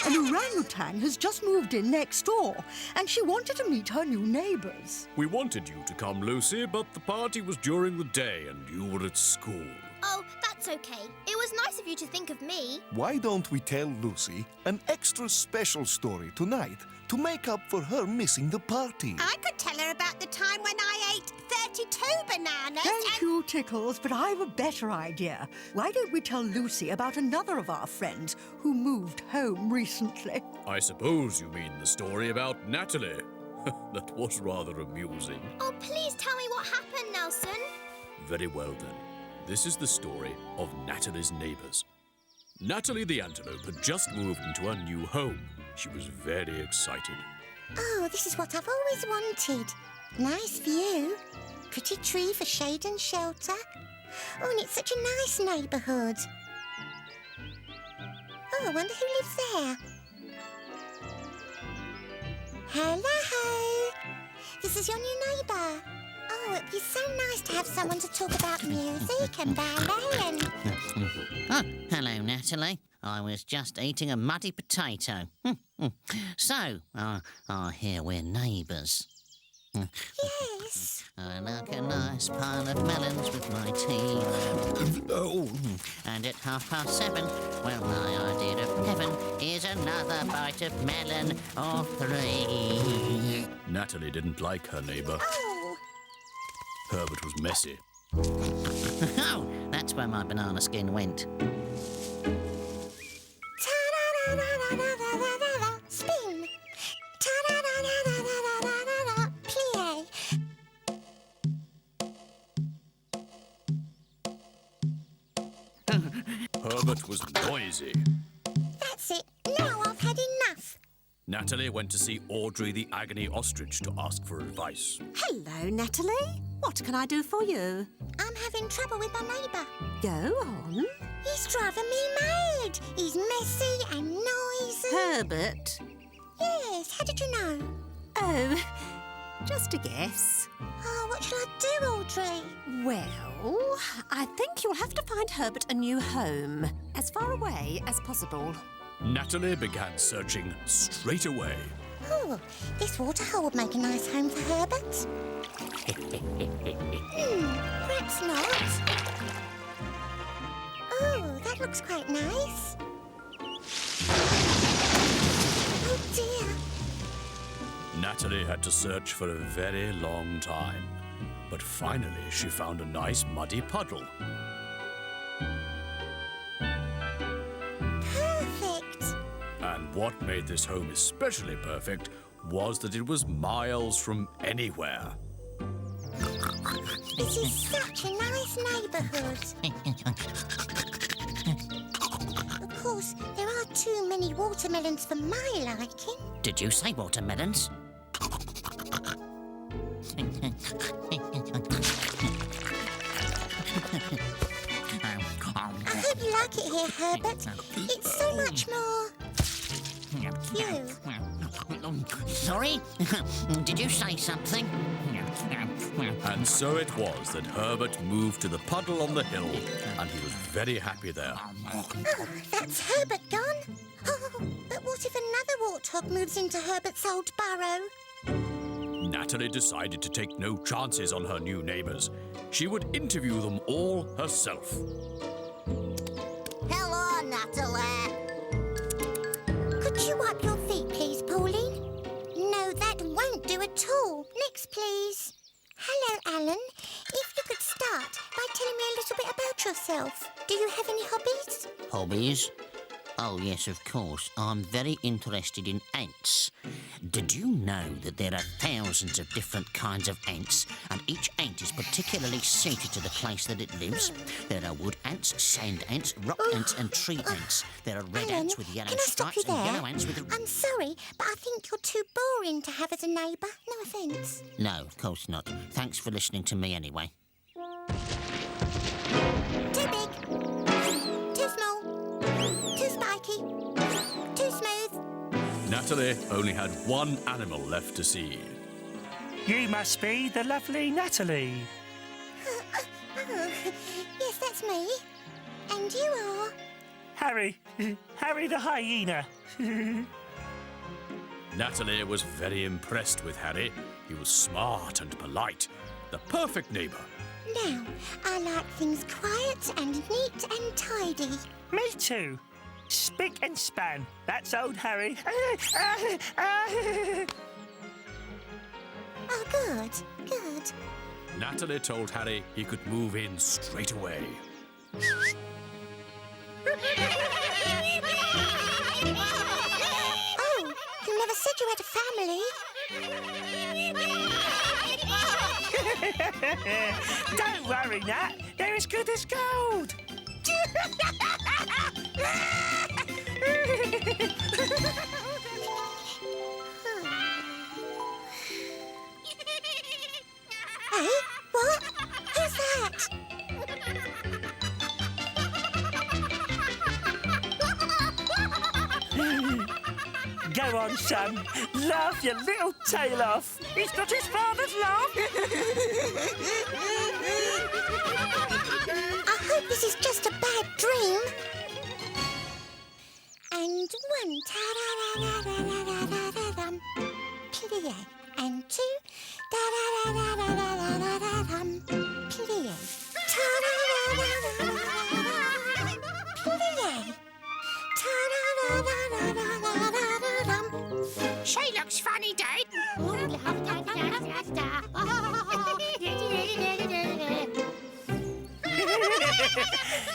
An orangutan has just moved in next door, and she wanted to meet her new neighbours. We wanted you to come, Lucy, but the party was during the day and you were at school. Oh, that's OK. It was nice of you to think of me. Why don't we tell Lucy an extra special story tonight to make up for her missing the party? I could tell her about the time when I ate 32 bananas. Thank you, Tickles, but I've a better idea. Why don't we tell Lucy about another of our friends who moved home recently? I suppose you mean the story about Nathalie. That was rather amusing. Oh, please tell me what happened, Nelson. Very well, then. This is the story of Nathalie's neighbours. Nathalie the antelope had just moved into her new home. She was very excited. Oh, this is what I've always wanted. Nice view. Pretty tree for shade and shelter. Oh, and it's such a nice neighbourhood. Oh, I wonder who lives there. Hello. This is your new neighbour. Oh, it'd be so nice to have someone to talk about music and ballet and... Oh, hello, Nathalie. I was just eating a muddy potato. So, I hear we're neighbours. Yes. I like a nice pile of melons with my tea. Oh. And at 7:30, well, my idea of heaven is another bite of melon or 3. Nathalie didn't like her neighbour. Oh. Herbert was messy. Oh, that's where my banana skin went. Spin. Plie. Herbert was noisy. That's it. Now I've had enough. Nathalie went to see Audrey the agony ostrich to ask for advice. Hello, Nathalie. What can I do for you? I'm having trouble with my neighbour. Go on. He's driving me mad. He's messy and noisy. Herbert. Yes, how did you know? Oh, just a guess. Oh, what shall I do, Audrey? Well, I think you'll have to find Herbert a new home, as far away as possible. Nathalie began searching straight away. Oh, this waterhole would make a nice home for Herbert. Perhaps not. Oh, that looks quite nice. Oh, dear. Nathalie had to search for a very long time, but finally she found a nice muddy puddle. Perfect. And what made this home especially perfect was that it was miles from anywhere. This is such a nice neighbourhood. Of course, there are too many watermelons for my liking. Did you say watermelons? I hope you like it here, Herbert. It's so much more... you. Sorry? Did you say something? And so it was that Herbert moved to the puddle on the hill, and he was very happy there. Oh, that's Herbert gone. Oh, but what if another warthog moves into Herbert's old burrow? Nathalie decided to take no chances on her new neighbours. She would interview them all herself. Hello, Nathalie. Could you wipe your feet, please, Pauline? No, that won't do at all. Next, please. Hello, Alan. If you could start by telling me a little bit about yourself. Do you have any hobbies? Hobbies? Oh, yes, of course. I'm very interested in ants. Did you know that there are thousands of different kinds of ants, and each ant is particularly suited to the place that it lives? There are wood ants, sand ants, rock ants, and tree ants. There are red Alan, ants with yellow can I stop stripes you and there? yellow ants with... I'm sorry, but I think you're too boring to have as a neighbour. No offence. No, of course not. Thanks for listening to me anyway. Too big. Too small. Too spiky. Too smooth. Nathalie only had one animal left to see. You must be the lovely Nathalie. Oh, yes, that's me. And you are? Harry. Harry the hyena. Nathalie was very impressed with Harry. He was smart and polite. The perfect neighbour. Now, I like things quiet and neat and tidy. Me too. Spick and span. That's old Harry. Oh, good, good. Nathalie told Harry he could move in straight away. Oh, you never said you had a family. Don't worry, Nat. They're as good as gold. Hey, what? Who's that? Go on, son. Laugh your little tail off. He's got his father's laugh. I hope this is just a bad dream. And one, ta-da-da-da-da-da-da-dum. Plie. And two, da-da-da-da-da-da-da-dum. Plie. Ta-da-da-da-da-da-da-dum. Plie. Ta-da-da-da-da-da-da-dum. She looks funny, Dad.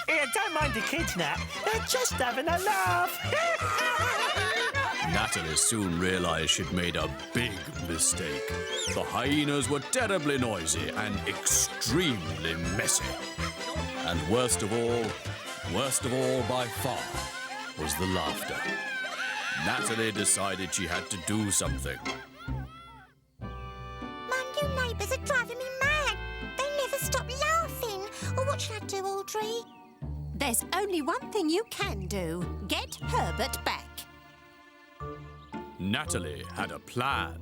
Here, don't mind the kids, Nat. They're just having a laugh. Nathalie soon realised she'd made a big mistake. The hyenas were terribly noisy and extremely messy. And worst of all by far, was the laughter. Nathalie decided she had to do something. My new neighbours are driving me mad. They never stop laughing. Oh, what should I do, Audrey? There's only one thing you can do. Get Herbert back. Nathalie had a plan.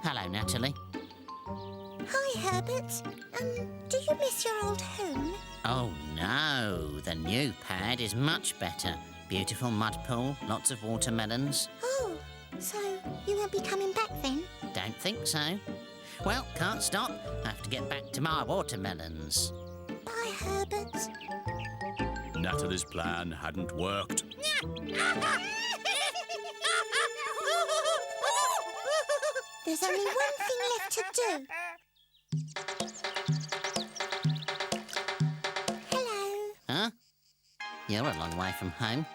Hello, Nathalie. Hi, Herbert. Do you miss your old home? Oh, no. The new pad is much better. Beautiful mud pool, lots of watermelons. Oh, so you won't be coming back then? Don't think so. Well, can't stop. Have to get back to my watermelons. Bye, Herbert. Nathalie's plan hadn't worked. There's only one thing left to do. Hello. Huh? You're a long way from home.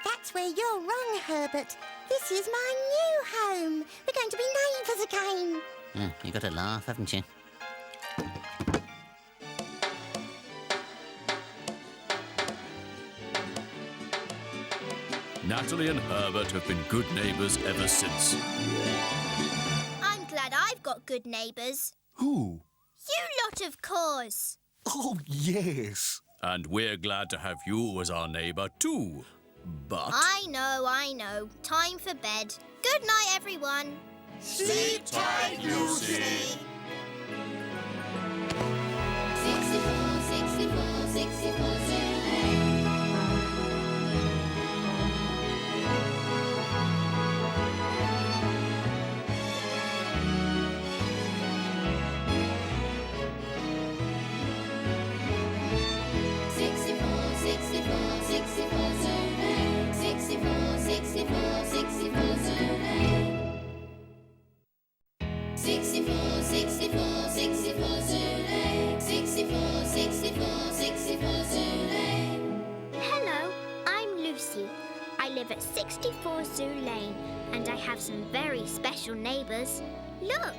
That's where you're wrong, Herbert. This is my new home. We're going to be neighbours again. You got to laugh, haven't you? Nathalie and Herbert have been good neighbours ever since. I'm glad I've got good neighbours. Who? You lot, of course. Oh, yes. And we're glad to have you as our neighbour too. But... I know. Time for bed. Good night, everyone. Sleep tight, Lucy. 64, 64, 64 Hello, I'm Lucy. I live at 64 Zoo Lane, and I have some very special neighbours. Look!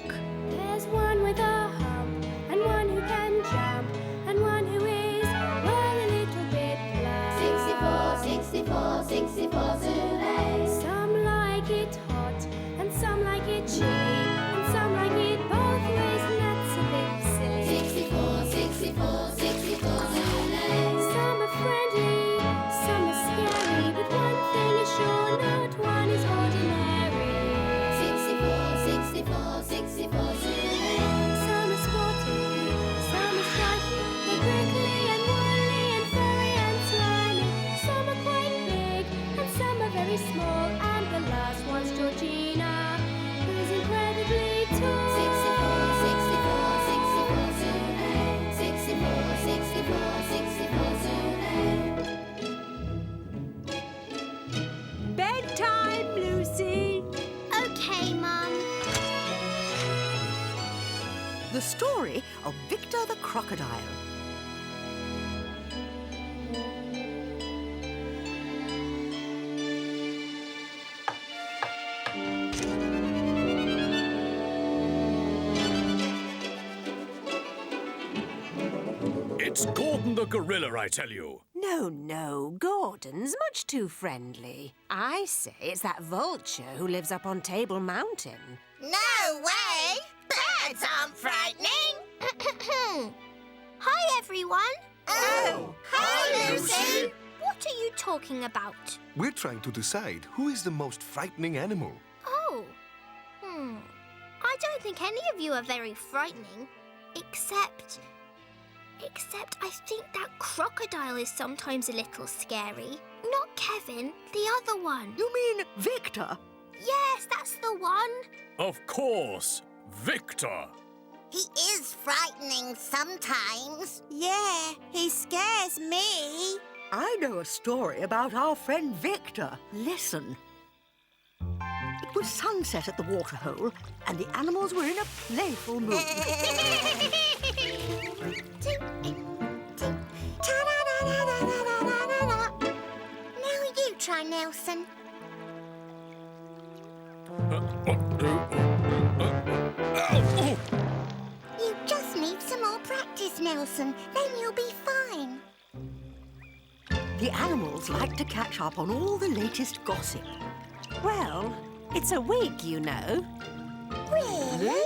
There's one with a hump, and one who can jump, and one who is, well, a little bit plump. 64, 64, 64 Zoo Lane. Some like it hot, and some like it chilly, and some like it both ways, and that's a bit silly. 64, 64, 64 Zoo Lane. Some are friendly, some are scary, but one thing is sure, not one is ordinary. 64, 64, 64 Zoo Lane. Some are sporty, some are stripy, they're prickly and woolly and furry and slimy. Some are quite big, and some are very small, and the last one's Georgina, who's incredibly tall. 64, 64, 64 Zoo Lane. 64, 64, 64 Zoo Lane. Bedtime, Lucy. OK, Mum. The story of Victor the Crocodile. It's Gordon the gorilla, I tell you. No, Gordon's much too friendly. I say it's that vulture who lives up on Table Mountain. No way! Birds aren't frightening! Hi, everyone. Oh, hi, Lucy. What are you talking about? We're trying to decide who is the most frightening animal. Oh. I don't think any of you are very frightening. Except I think that crocodile is sometimes a little scary. Not Kevin, the other one. You mean Victor? Yes, that's the one. Of course, Victor. He is frightening sometimes. Yeah, he scares me. I know a story about our friend Victor. Listen. It was sunset at the waterhole, and the animals were in a playful mood. Now you try, Nelson. You just need some more practice, Nelson. Then you'll be fine. The animals like to catch up on all the latest gossip. Well, it's a wig, you know. Really?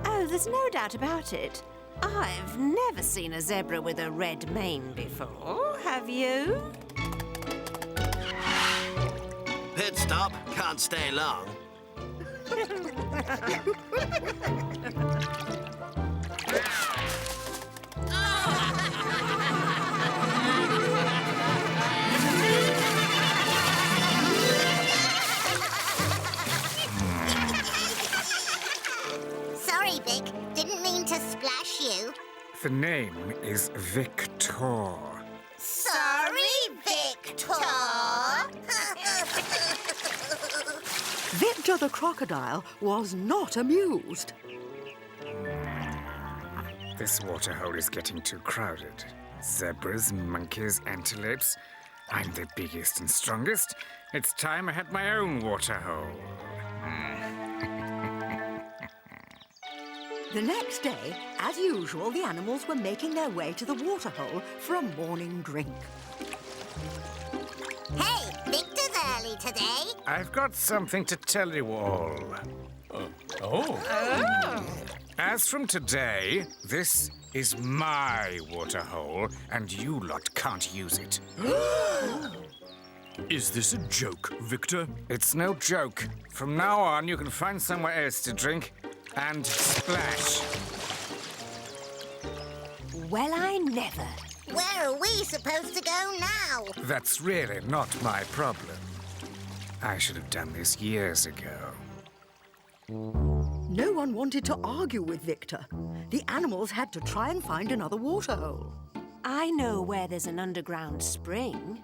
Oh, there's no doubt about it. I've never seen a zebra with a red mane before, have you? Pit stop. Can't stay long. Sorry, Vic. Didn't mean to splash you. The name is Victor. Sorry, Victor. Victor the crocodile was not amused. This waterhole is getting too crowded. Zebras, monkeys, antelopes. I'm the biggest and strongest. It's time I had my own waterhole. The next day, as usual, the animals were making their way to the waterhole for a morning drink. Hey, Victor me today. I've got something to tell you all. As from today, this is my water hole, and you lot can't use it. Is this a joke, Victor? It's no joke. From now on, you can find somewhere else to drink and splash. Well, I never. Where are we supposed to go now? That's really not my problem. I should have done this years ago. No one wanted to argue with Victor. The animals had to try and find another waterhole. I know where there's an underground spring.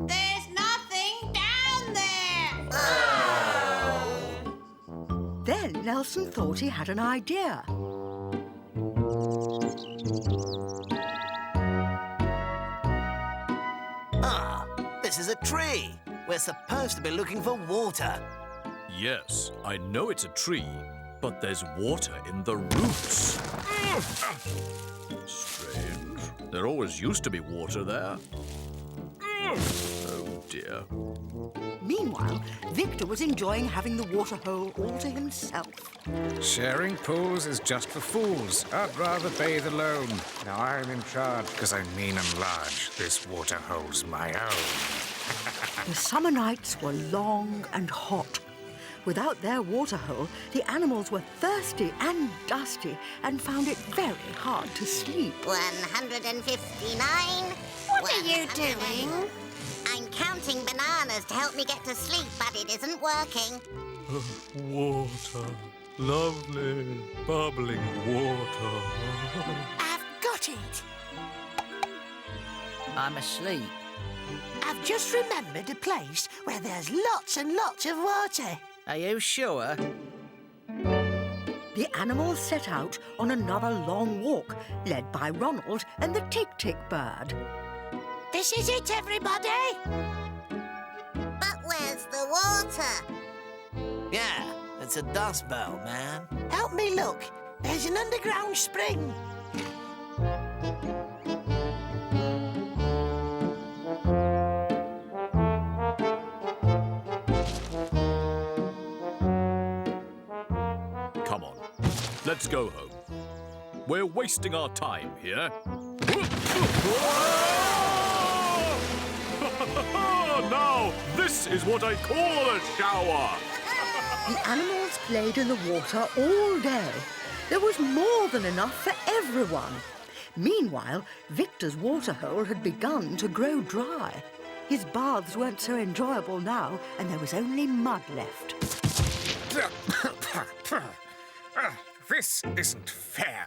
There's nothing down there! Then Nelson thought he had an idea. Ah, this is a tree. We're supposed to be looking for water. Yes, I know it's a tree, but there's water in the roots. Strange. There always used to be water there. Oh, dear. Meanwhile, Victor was enjoying having the waterhole all to himself. Sharing pools is just for fools. I'd rather bathe alone. Now I'm in charge because I'm mean and large. This waterhole's my own. The summer nights were long and hot. Without their waterhole, the animals were thirsty and dusty and found it very hard to sleep. 159. What are you doing? I'm counting bananas to help me get to sleep, but it isn't working. Water. Lovely, bubbling water. I've got it. I'm asleep. I've just remembered a place where there's lots and lots of water. Are you sure? The animals set out on another long walk, led by Ronald and the Tic-Tic bird. This is it, everybody. But where's the water? Yeah, it's a dust bowl, man. Help me look. There's an underground spring. Come on, let's go home. We're wasting our time here. Now, this is what I call a shower. The animals played in the water all day. There was more than enough for everyone. Meanwhile, Victor's waterhole had begun to grow dry. His baths weren't so enjoyable now, and there was only mud left. This isn't fair.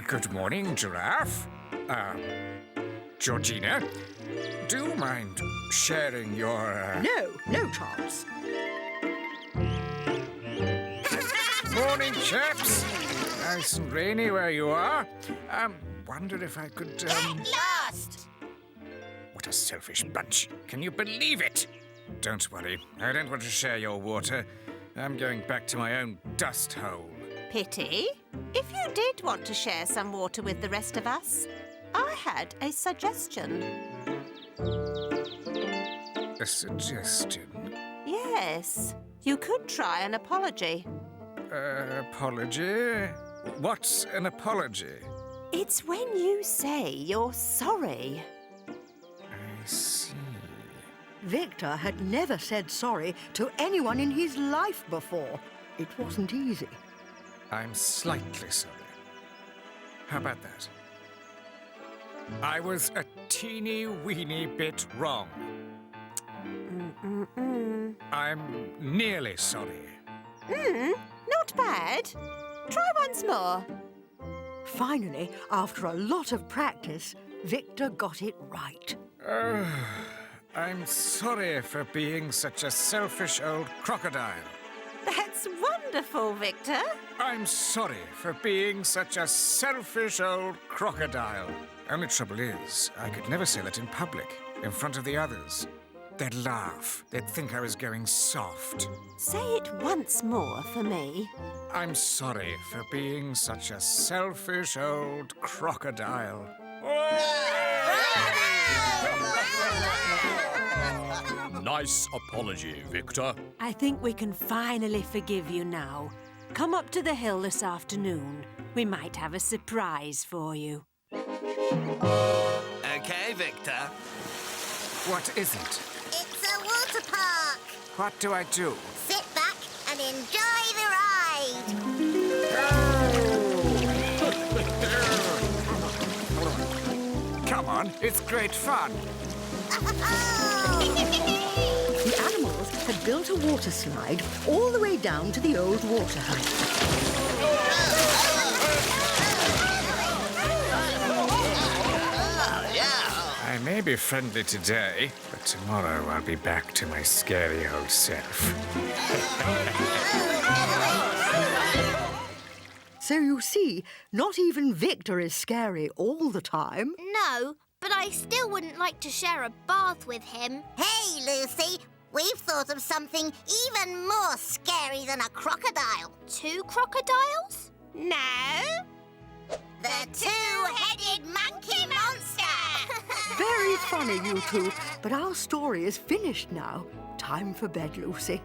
Good morning, Giraffe. Georgina, do you mind sharing your... No chance. Morning, chaps. Nice and rainy where you are. Wonder if I could, Lost! What a selfish bunch. Can you believe it? Don't worry. I don't want to share your water. I'm going back to my own dust hole. Pity. If you did want to share some water with the rest of us, I had a suggestion. A suggestion? Yes. You could try an apology. Apology? What's an apology? It's when you say you're sorry. I see. Victor had never said sorry to anyone in his life before. It wasn't easy. I'm slightly sorry. How about that? I was a teeny-weeny bit wrong. I'm nearly sorry. Not bad. Try once more. Finally, after a lot of practice, Victor got it right. I'm sorry for being such a selfish old crocodile. That's wonderful, Victor. I'm sorry for being such a selfish old crocodile. Only trouble is, I could never say that in public, in front of the others. They'd laugh. They'd think I was going soft. Say it once more for me. I'm sorry for being such a selfish old crocodile. Nice apology, Victor. I think we can finally forgive you now. Come up to the hill this afternoon. We might have a surprise for you. Okay, Victor. What is it? It's a water park. What do I do? Sit back and enjoy the ride. Come on, it's great fun. The animals had built a water slide all the way down to the old water house. I may be friendly today, but tomorrow I'll be back to my scary old self. So you see, not even Victor is scary all the time. No, but I still wouldn't like to share a bath with him. Hey, Lucy, we've thought of something even more scary than a crocodile. 2 crocodiles? No. The two-headed monkey monster! Very funny, you two. But our story is finished now. Time for bed, Lucy.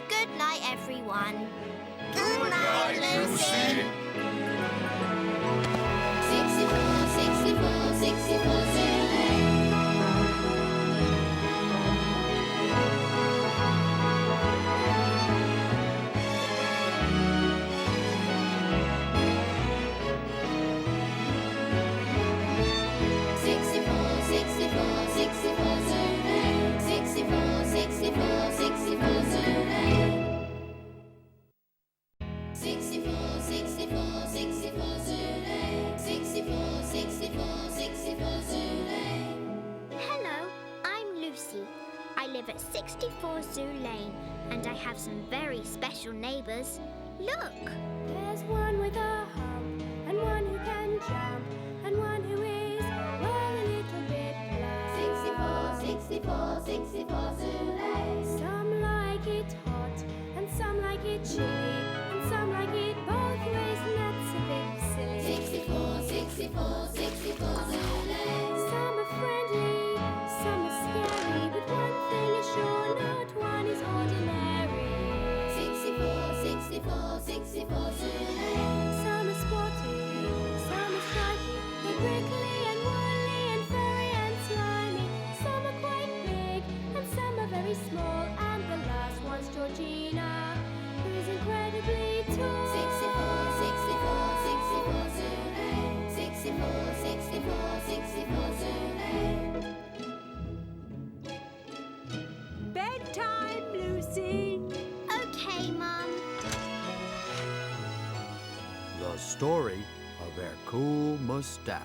Good night, everyone. Good night, Lucy. 64, 64, 64 Hello, I'm Lucy. I live at 64 Zoo Lane, and I have some very special neighbours. Look! There's one with a hump, and one who can jump, and one who is, well, a little bit blunt. 64, 64, 64 Zoo Lane. Some like it hot, and some like it chilly, and some like it both ways, and that's a bit silly. 64, 64, 64 Zoo Lane. Some are friendly, some are scary, but one thing is sure, not one is ordinary. 64, 64, 64 Zoo Lane. Some are sporty, some are stripy, they're prickly and woolly and furry and slimy. Some are quite big and some are very small, and the last one's Georgina, who's incredibly tall. 64, 64, 64 Zoo Lane. 64, 64, 64 Zoo Lane. Bedtime, Lucy. Okay, Mum. The story of their cool mustache.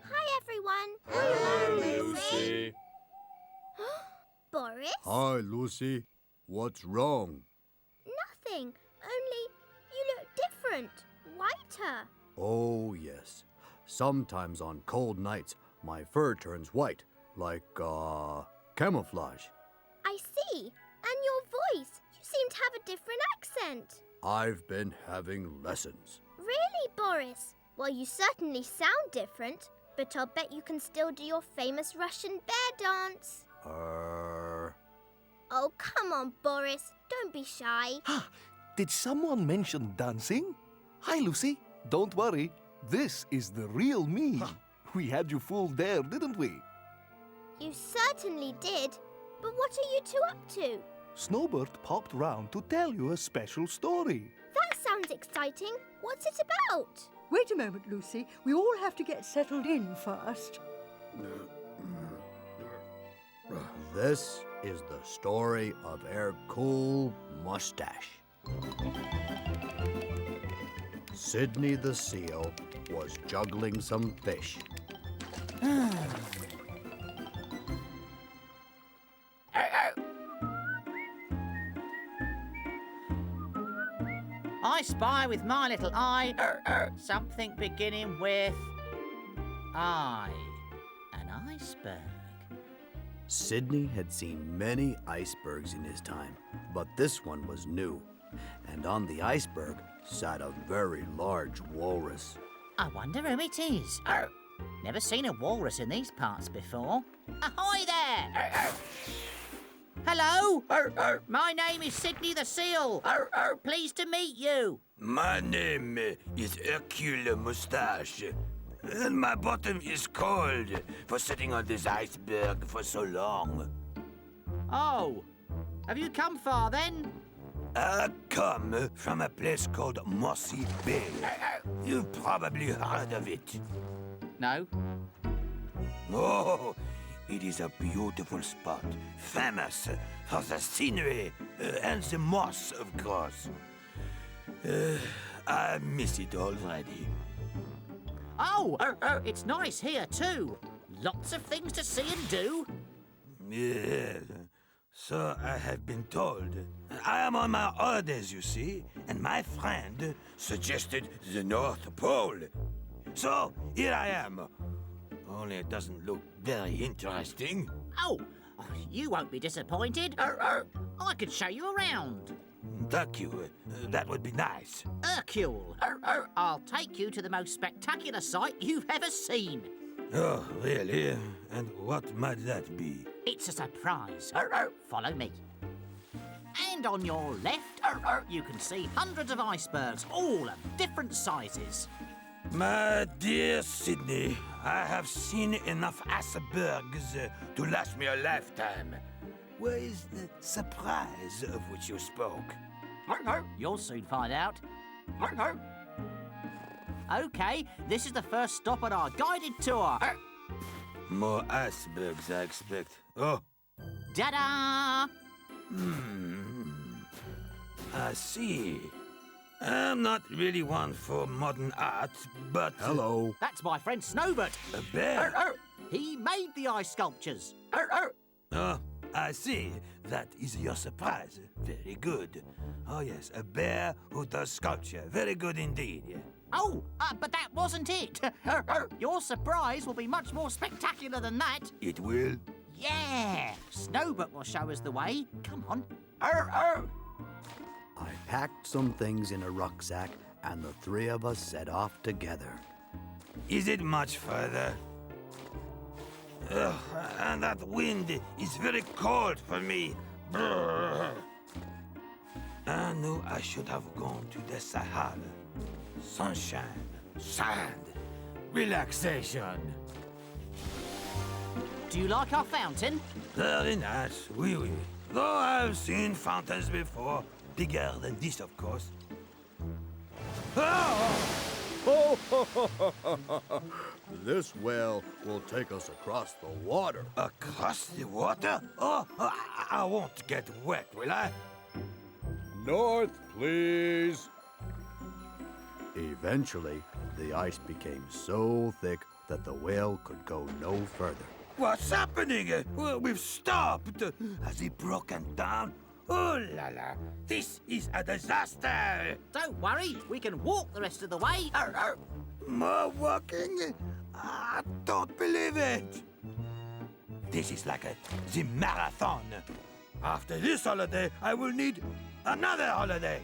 Hi, everyone. Hello, Lucy. Boris? Hi, Lucy. What's wrong? Nothing. Only you look different. Whiter. Oh, yes. Sometimes on cold nights, my fur turns white, like, camouflage. I see. And your voice. You seem to have a different accent. I've been having lessons. Really, Boris? Well, you certainly sound different, but I'll bet you can still do your famous Russian bear dance. Oh, come on, Boris. Don't be shy. Did someone mention dancing? Hi, Lucy. Don't worry. This is the real me. We had you fooled there, didn't we? You certainly did. But what are you two up to? Snowbert popped round to tell you a special story. That sounds exciting. What's it about? Wait a moment, Lucy. We all have to get settled in first. This is the story of our cool mustache. Sydney the seal was juggling some fish. spy with my little eye something beginning with I. An iceberg. Sydney had seen many icebergs in his time, but this one was new. And on the iceberg sat a very large walrus. I wonder who it is. Never seen a walrus in these parts before. Ahoy there! Hello! My name is Sydney the Seal. Pleased to meet you. My name is Hercule Moustache, and my bottom is cold for sitting on this iceberg for so long. Oh, have you come far then? I come from a place called Mossy Bay. You've probably heard of it. No. Oh, it is a beautiful spot, famous for the scenery and the moss, of course. I miss it already. Oh, it's nice here too. Lots of things to see and do. Yes, so I have been told. I am on my holidays, you see, and my friend suggested the North Pole. So here I am. Only it doesn't look very interesting. Oh, you won't be disappointed. I could show you around. Thank you. That would be nice. Hercule, I'll take you to the most spectacular sight you've ever seen. Oh, really? And what might that be? It's a surprise. Follow me. And on your left, you can see hundreds of icebergs, all of different sizes. My dear Sydney, I have seen enough icebergs to last me a lifetime. Where is the surprise of which you spoke? You'll soon find out. OK, this is the first stop on our guided tour. More icebergs, I expect. Oh. Ta-da! I see. I'm not really one for modern art, but... Hello. That's my friend Snowbert. A bear? He made the ice sculptures. Oh, I see. That is your surprise. Very good. Oh, yes, a bear who does sculpture. Very good indeed. Oh, but that wasn't it. Your surprise will be much more spectacular than that. It will? Yeah. Snowbert will show us the way. Come on. I packed some things in a rucksack, and the three of us set off together. Is it much further? And that wind is very cold for me. Brrr. I knew I should have gone to the Sahara. Sunshine, sand, relaxation. Do you like our fountain? Very nice, oui, oui. Though I've seen fountains before. Bigger than this, of course. This well will take us across the water. Across the water? Oh, I won't get wet, will I? North, please. Eventually, the ice became so thick that the whale could go no further. What's happening? We've stopped. Has he broken down? Oh la la, this is a disaster. Don't worry, we can walk the rest of the way. More walking? I don't believe it. This is like the marathon. After this holiday, I will need another holiday.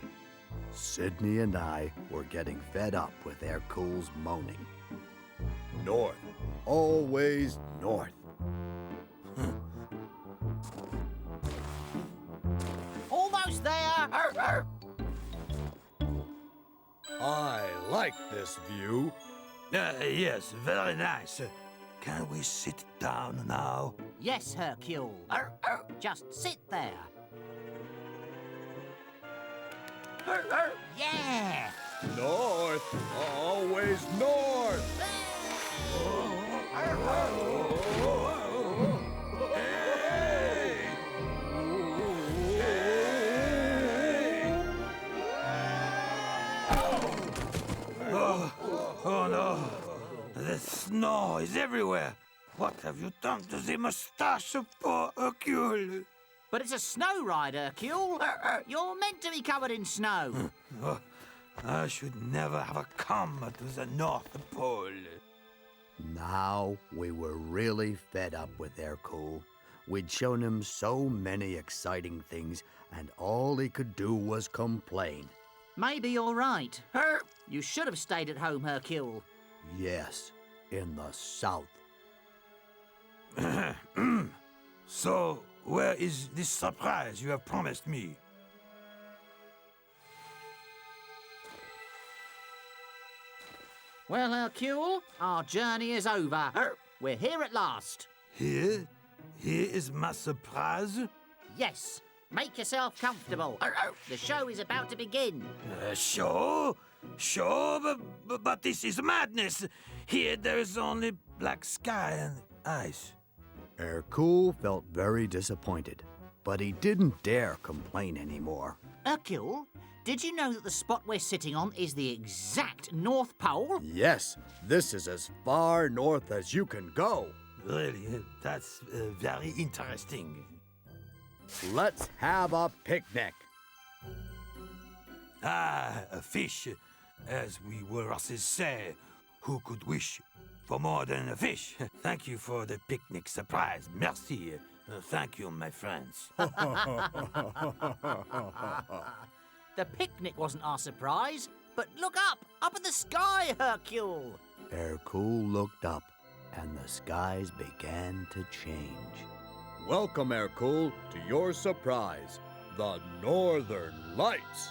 Sydney and I were getting fed up with Hercule's moaning. North, always north. Almost there. I like this view. Yes, very nice. Can we sit down now? Yes, Hercule. Just sit there. Yeah. North, always north. Oh no, the snow is everywhere. What have you done to the moustache of poor Hercule? But it's a snow ride, Hercule. You're meant to be covered in snow. I should never have come to the North Pole. Now we were really fed up with Hercule. We'd shown him so many exciting things, and all he could do was complain. Maybe you're right. You should have stayed at home, Hercule. Yes, in the south. So, where is this surprise you have promised me? Well, Hercule, our journey is over. We're here at last. Here? Here is my surprise? Yes. Make yourself comfortable. The show is about to begin. Show? Show? But this is madness. Here there is only black sky and ice. Hercule felt very disappointed, but he didn't dare complain anymore. Hercule, did you know that the spot we're sitting on is the exact North Pole? Yes, this is as far north as you can go. Really? That's very interesting. Let's have a picnic. Ah, a fish. As we Walruses say, who could wish for more than a fish? Thank you for the picnic surprise. Merci. Thank you, my friends. The picnic wasn't our surprise, but look up in the sky, Hercule. Hercule looked up, and the skies began to change. Welcome, Hercule, to your surprise, the Northern Lights.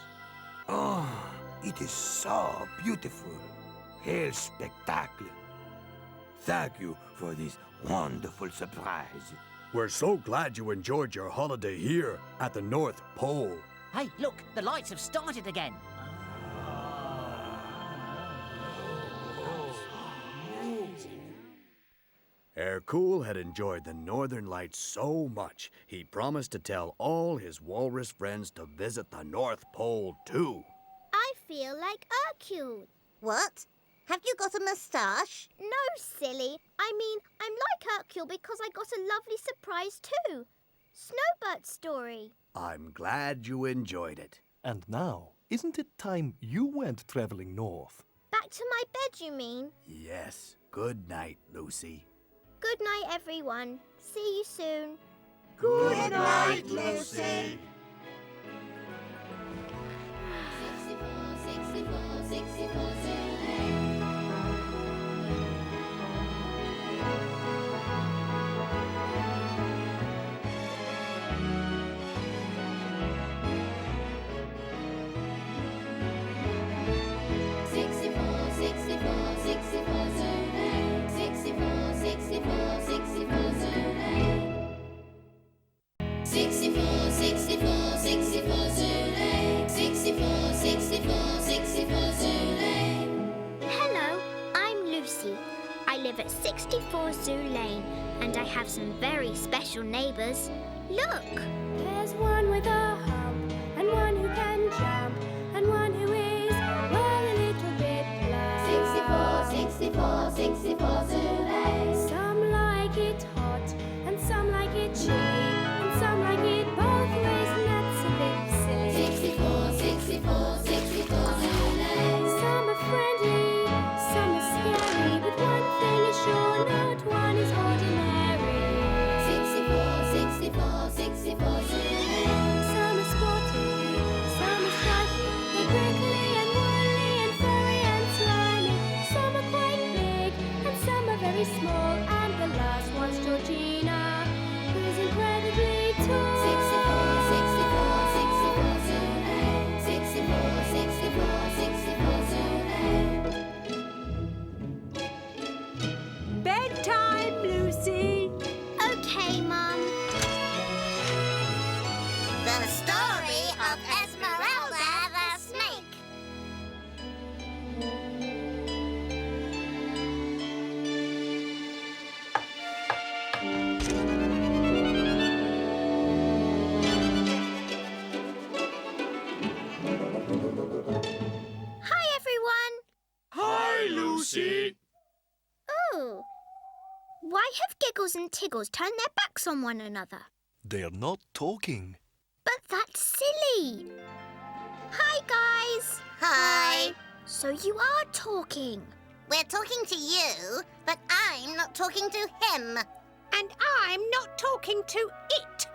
Oh, it is so beautiful. Quel spectacle. Thank you for this wonderful surprise. We're so glad you enjoyed your holiday here at the North Pole. Hey, look, the lights have started again. Hercule had enjoyed the Northern Lights so much, he promised to tell all his walrus friends to visit the North Pole, too. I feel like Hercule. What? Have you got a moustache? No, silly. I mean, I'm like Hercule because I got a lovely surprise too. Snowbert's story. I'm glad you enjoyed it. And now, isn't it time you went traveling north? Back to my bed, you mean? Yes. Good night, Lucy. Good night, everyone. See you soon. Good night, Lucy. 64, 64, 64, Hello, I'm Lucy. I live at 64 Zoo Lane, and I have some very special neighbours. Look! There's one with a hump, and one who can jump, and one who is, well, a little bit plump. 64, 64, 64 Zoo Lane. Some like it hot, and some like it chilly, and some like it both ways, and that's a bit silly. 64, 64, 64 Zoo Lane. Some are friendly, some are scary, but one thing is sure, not one is ordinary. 64, 64, 64 Zoo Lane. Some are squatty, some are stripy, they're prickly and woolly and furry and slimy. Some are quite big and some are very small, and the last one's Georgina, who's incredibly tall. 64, 64, 64 Zoo Lane. 64, 64, 64 Zoo Lane. Bedtime, Lucy. Okay, Mum. The story of Esmeralda the Snake. Hi, everyone. Hi, Lucy. Oh. Why have Giggles and Tickles turned their backs on one another? They're not talking. But that's silly. Hi, guys. guys. Hi. So you are talking. We're talking to you, but I'm not talking to him. And I'm not talking to it.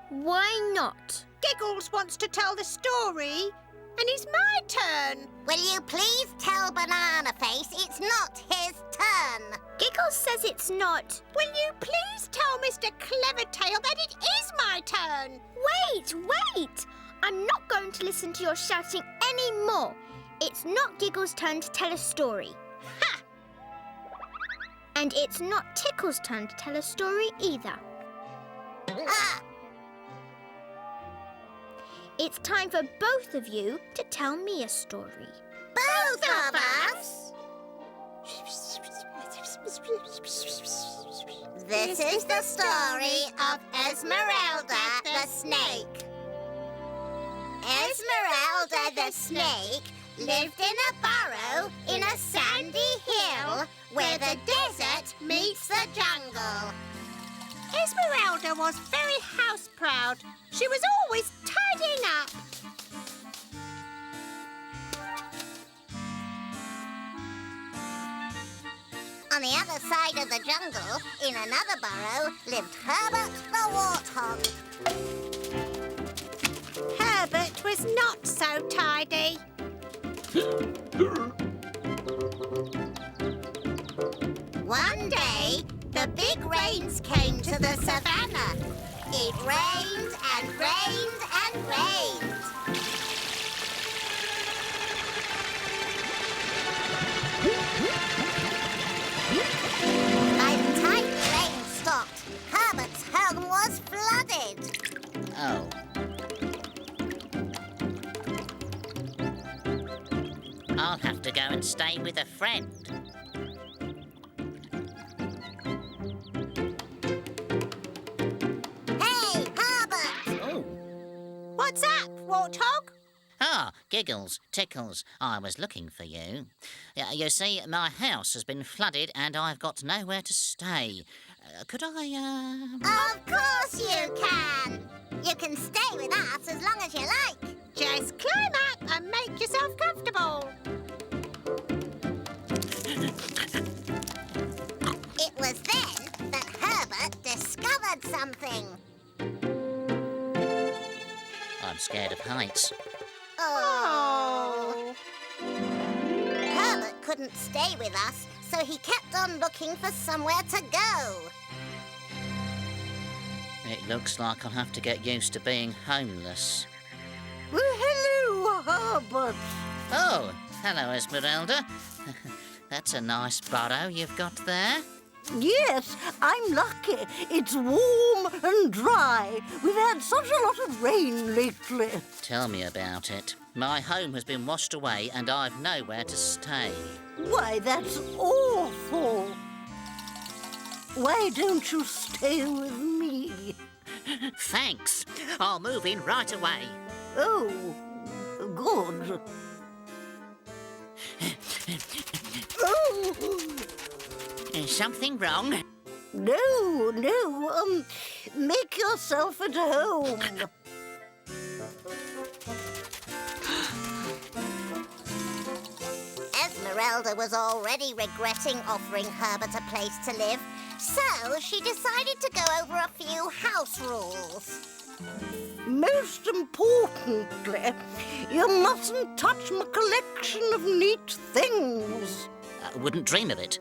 Why not? Giggles wants to tell the story, and it's my turn. Will you please tell Banana Face it's not his turn? Giggles says it's not. Will you please tell Mr. Clevertail that it is my turn? Wait! I'm not going to listen to your shouting anymore. It's not Giggles' turn to tell a story. Ha! And it's not Tickle's turn to tell a story either. Ah! It's time for both of you to tell me a story. Both of us? This is the story of Esmeralda the Snake. Esmeralda the Snake lived in a burrow in a sandy hill where the desert meets the jungle. Esmeralda was very house-proud. She was always tidying up. On the other side of the jungle, in another burrow, lived Herbert the Warthog. Herbert was not so tidy. One day, the big rains came to the savannah. It rained and rained and rained. By the time the rain stopped, Herbert's home was flooded. Oh. I'll have to go and stay with a friend. Hey, Herbert! Oh. What's up, Warthog? Ah, Giggles, Tickles, I was looking for you. You see, my house has been flooded and I've got nowhere to stay. Could I, Of course you can! You can stay with us as long as you like. Just climb up and make yourself comfortable. It was then that Herbert discovered something. I'm scared of heights. Oh. Herbert couldn't stay with us, so he kept on looking for somewhere to go. It looks like I'll have to get used to being homeless. Well, hello, Herbert. Oh, hello, Esmeralda. That's a nice burrow you've got there. Yes, I'm lucky. It's warm and dry. We've had such a lot of rain lately. Tell me about it. My home has been washed away and I've nowhere to stay. Why, that's awful. Why don't you stay with me? Thanks. I'll move in right away. Oh, good. Oh. Is something wrong? No, make yourself at home. Esmeralda was already regretting offering Herbert a place to live, so she decided to go over a few house rules. Most importantly, you mustn't touch my collection of neat things. I wouldn't dream of it.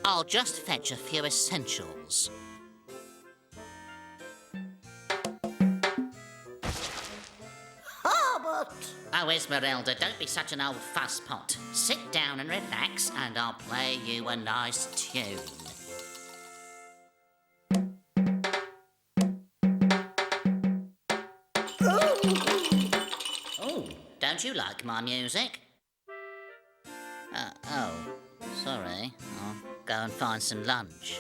I'll just fetch a few essentials. Herbert! Oh, Esmeralda, don't be such an old fusspot. Sit down and relax, and I'll play you a nice tune. Oh, don't you like my music? Oh, sorry. I'll go and find some lunch.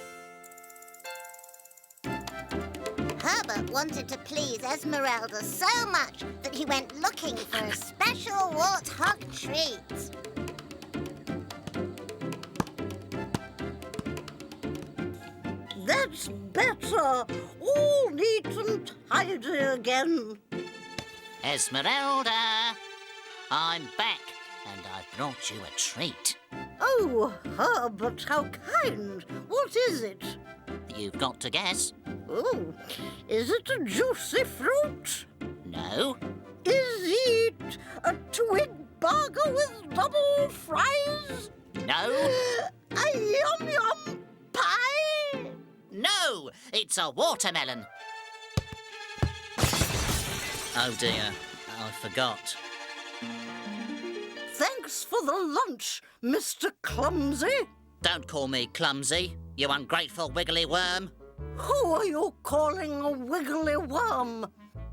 Herbert wanted to please Esmeralda so much that he went looking for a special warthog treat. That's better. All neat and tidy again. Esmeralda! I'm back, and I've brought you a treat. Oh, Herbert, how kind. What is it? You've got to guess. Oh, is it a juicy fruit? No. Is it a twig burger with double fries? No. A yum-yum pie? No, it's a watermelon. Oh dear, I forgot. Thanks for the lunch, Mr. Clumsy. Don't call me clumsy, you ungrateful wiggly worm. Who are you calling a wiggly worm?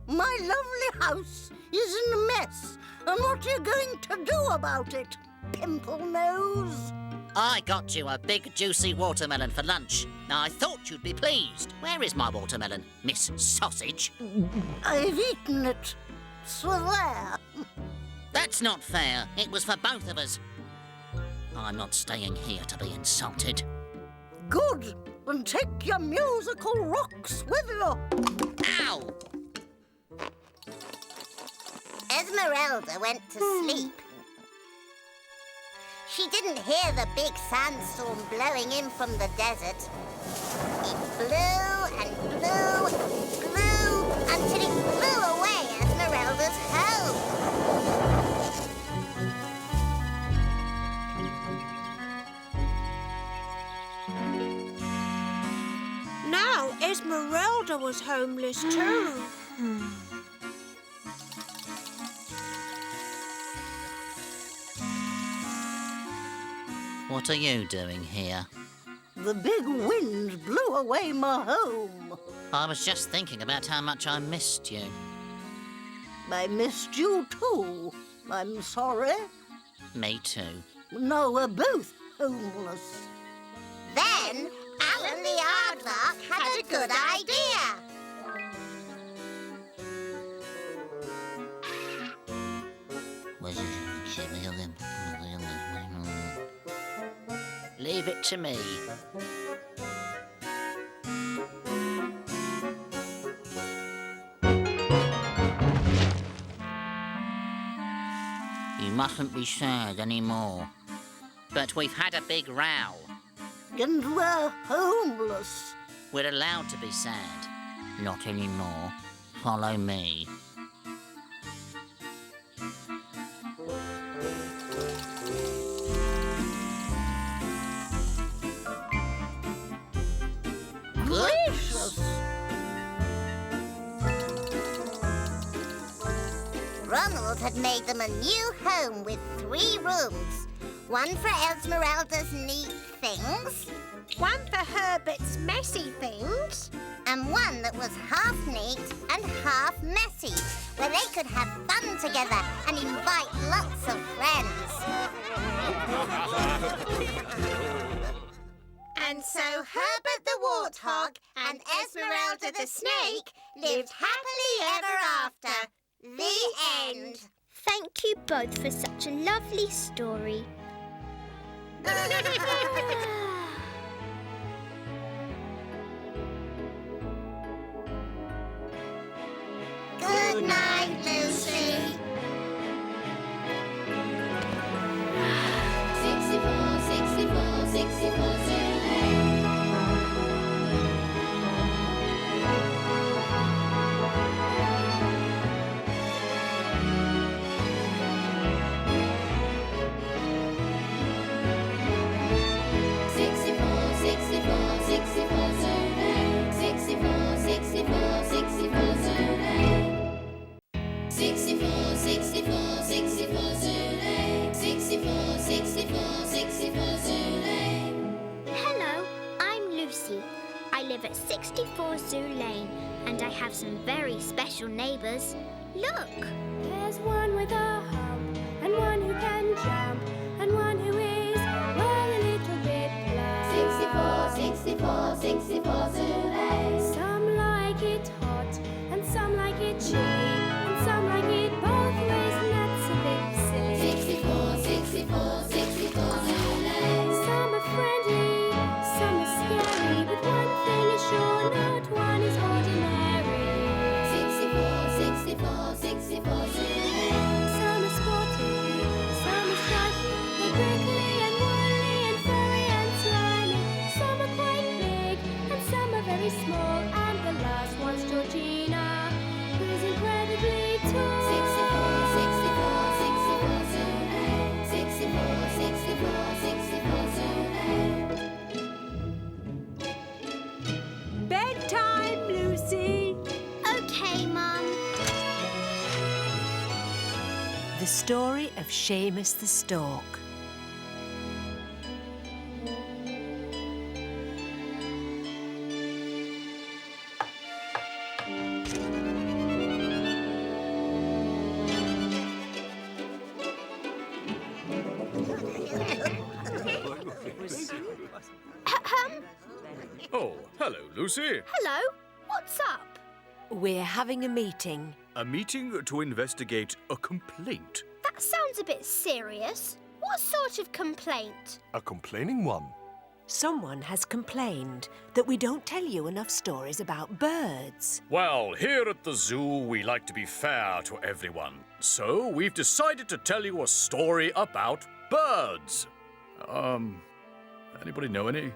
My lovely house is in a mess, and what are you going to do about it, pimple nose? I got you a big juicy watermelon for lunch. I thought you'd be pleased. Where is my watermelon, Miss Sausage? I've eaten it. So there. That's not fair. It was for both of us. I'm not staying here to be insulted. Good. And take your musical rocks with you. Ow! Esmeralda went to sleep. She didn't hear the big sandstorm blowing in from the desert. It blew and blew, blew, until it blew away Esmeralda's home. Now Esmeralda was homeless too. What are you doing here? The big wind blew away my home. I was just thinking about how much I missed you. I missed you too. I'm sorry. Me too. No, we're both homeless. Then Alan the Aardvark had a good idea. Leave it to me. You mustn't be sad anymore. But we've had a big row. And we're homeless. We're allowed to be sad. Not anymore. Follow me. Gracious! Ronald had made them a new home with 3 rooms. One for Esmeralda's neat things. One for Herbert's messy things. And one that was half neat and half messy, where they could have fun together and invite lots of friends. And so Herbert the Warthog and Esmeralda the Snake lived happily ever after. The end. Thank you both for such a lovely story. Good night, Lucy. 64, 64, 64 Hello, I'm Lucy. I live at 64 Zoo Lane, and I have some very special neighbours. Look! There's one with a hump, and one who can jump, and one who is, well, a little bit plump. 64, 64, 64 Zoo Lane. Some like it hot, and some like it cheap, and some like it both ways, and that's a bit silly. 64, 64, 64 Zoo Lane. Some are friendly, some are scary, but one thing is sure, not one is ordinary. 64, 64, 64 Zoo Lane. Some are sporty, story of Seamus the Stork. Oh, hello, Lucy. Hello. What's up? We're having a meeting. A meeting to investigate a complaint. That sounds a bit serious. What sort of complaint? A complaining one. Someone has complained that we don't tell you enough stories about birds. Well, here at the zoo, we like to be fair to everyone. So we've decided to tell you a story about birds. Anybody know any?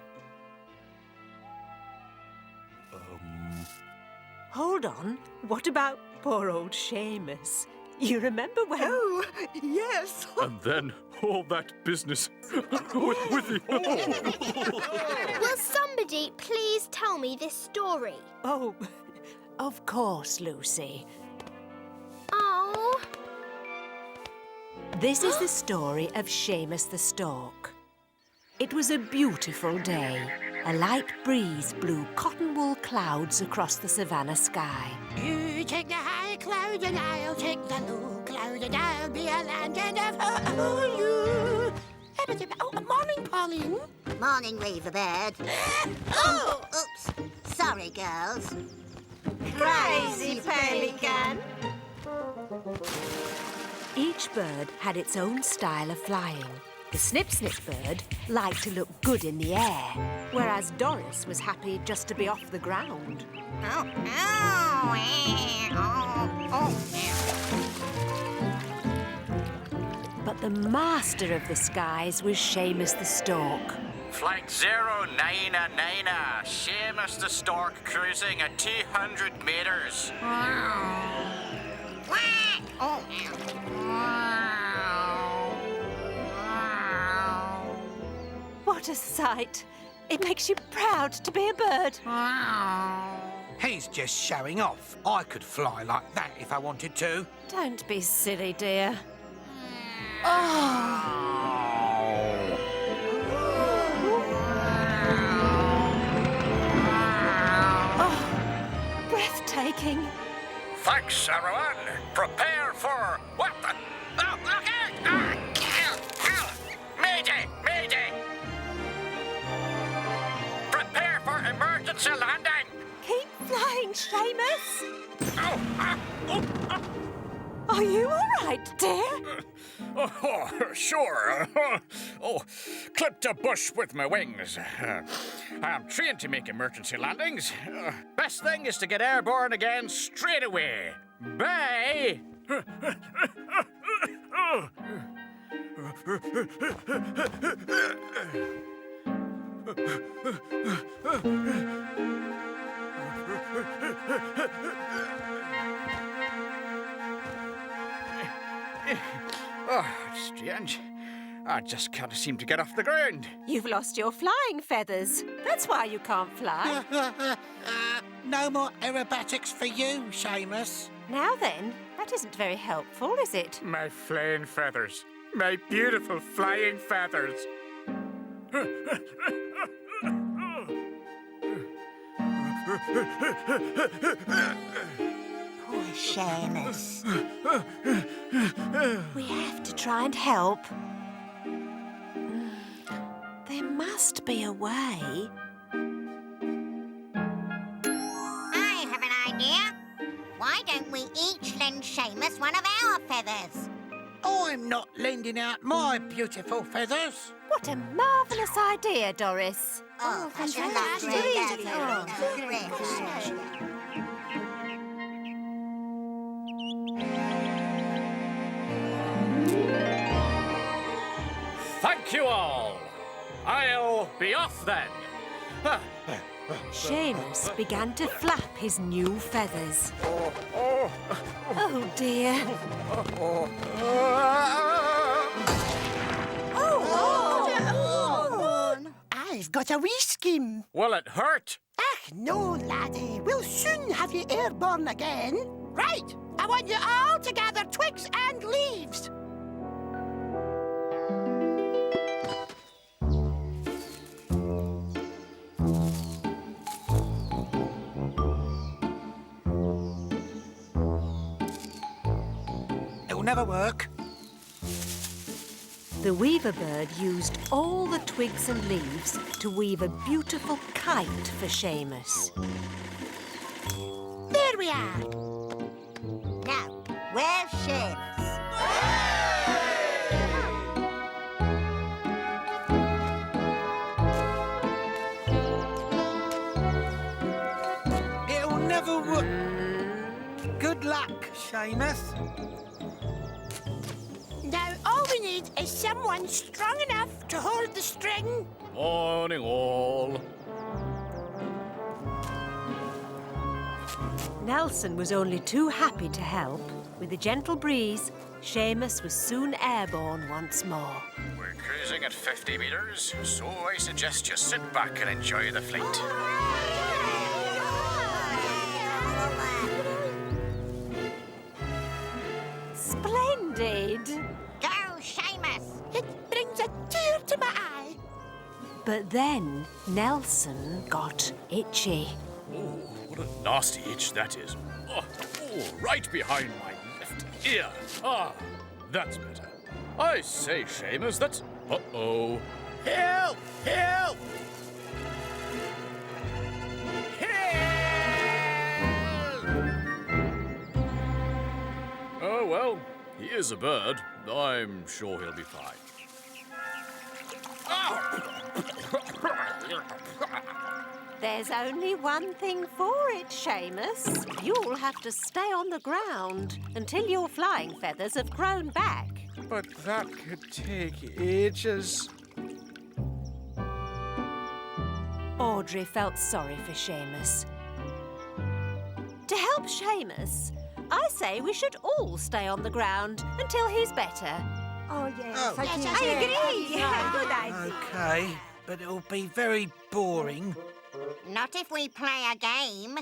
Hold on. What about poor old Seamus? You remember when... Oh, yes. And then all that business with the... Will somebody please tell me this story? Oh, of course, Lucy. Oh. This is the story of Seamus the Stork. It was a beautiful day. A light breeze blew cotton wool clouds across the savannah sky. You take the high cloud and I'll take the low cloud and I'll be a land of you. Oh, morning, Pauline. Morning, Weaverbird. Oh, oops. Sorry, girls. Crazy pelican. Each bird had its own style of flying. The snip-snip bird liked to look good in the air, whereas Doris was happy just to be off the ground. But the master of the skies was Seamus the Stork. Flight 099, Seamus the Stork cruising at 200 metres. What a sight! It makes you proud to be a bird. He's just showing off. I could fly like that if I wanted to. Don't be silly, dear. Oh, breathtaking. Thanks, everyone. Prepare for what the... Oh, okay. Mayday, mayday. Prepare for emergency landing. Keep flying, Seamus. Oh, Are you all right, dear? Sure. Clipped a bush with my wings. I'm trained to make emergency landings. Best thing is to get airborne again straight away. Bye. Oh, it's strange. I just can't seem to get off the ground. You've lost your flying feathers. That's why you can't fly. No more aerobatics for you, Seamus. Now then, that isn't very helpful, is it? My flying feathers. My beautiful flying feathers. Poor Seamus. We have to try and help. There must be a way. I have an idea. Why don't we each lend Seamus one of our feathers? I'm not lending out my beautiful feathers. What a marvellous idea, Doris. Oh, fantastic. Thank you all. I'll be off then. Seamus began to flap his new feathers. Oh dear. I've got a wee scheme. Will it hurt? Ach, no, laddie. We'll soon have you airborne again. Right, I want you all to gather twigs and leaves. never work. The weaver bird used all the twigs and leaves to weave a beautiful kite for Seamus. There we are. Now, where's Seamus? It'll never work. Good luck, Seamus. Now, all we need is someone strong enough to hold the string. Morning, all. Nelson was only too happy to help. With a gentle breeze, Seamus was soon airborne once more. We're cruising at 50 metres, so I suggest you sit back and enjoy the flight. Splendid! Go, Seamus! It brings a tear to my eye. But then Nelson got itchy. Oh, what a nasty itch that is. Oh, right behind my left ear. Ah, that's better. I say, Seamus, that's... Uh-oh. Help! Help! Oh, well, he is a bird. I'm sure he'll be fine. There's only one thing for it, Seamus. You'll have to stay on the ground until your flying feathers have grown back. But that could take ages. Audrey felt sorry for Seamus. To help Seamus, I say we should all stay on the ground until he's better. Oh, yes. Oh. I agree. Yeah, good idea. Okay, but it'll be very boring. Not if we play a game.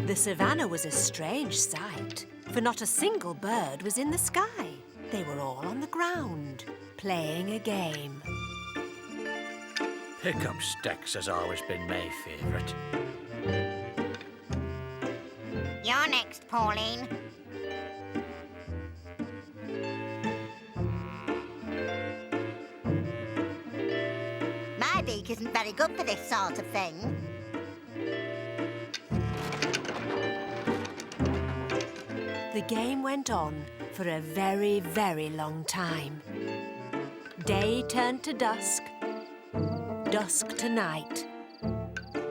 The savannah was a strange sight, for not a single bird was in the sky. They were all on the ground, playing a game. Pick-up sticks has always been my favourite. You're next, Pauline. My beak isn't very good for this sort of thing. The game went on for a very, very long time. Day turned to dusk, dusk to night.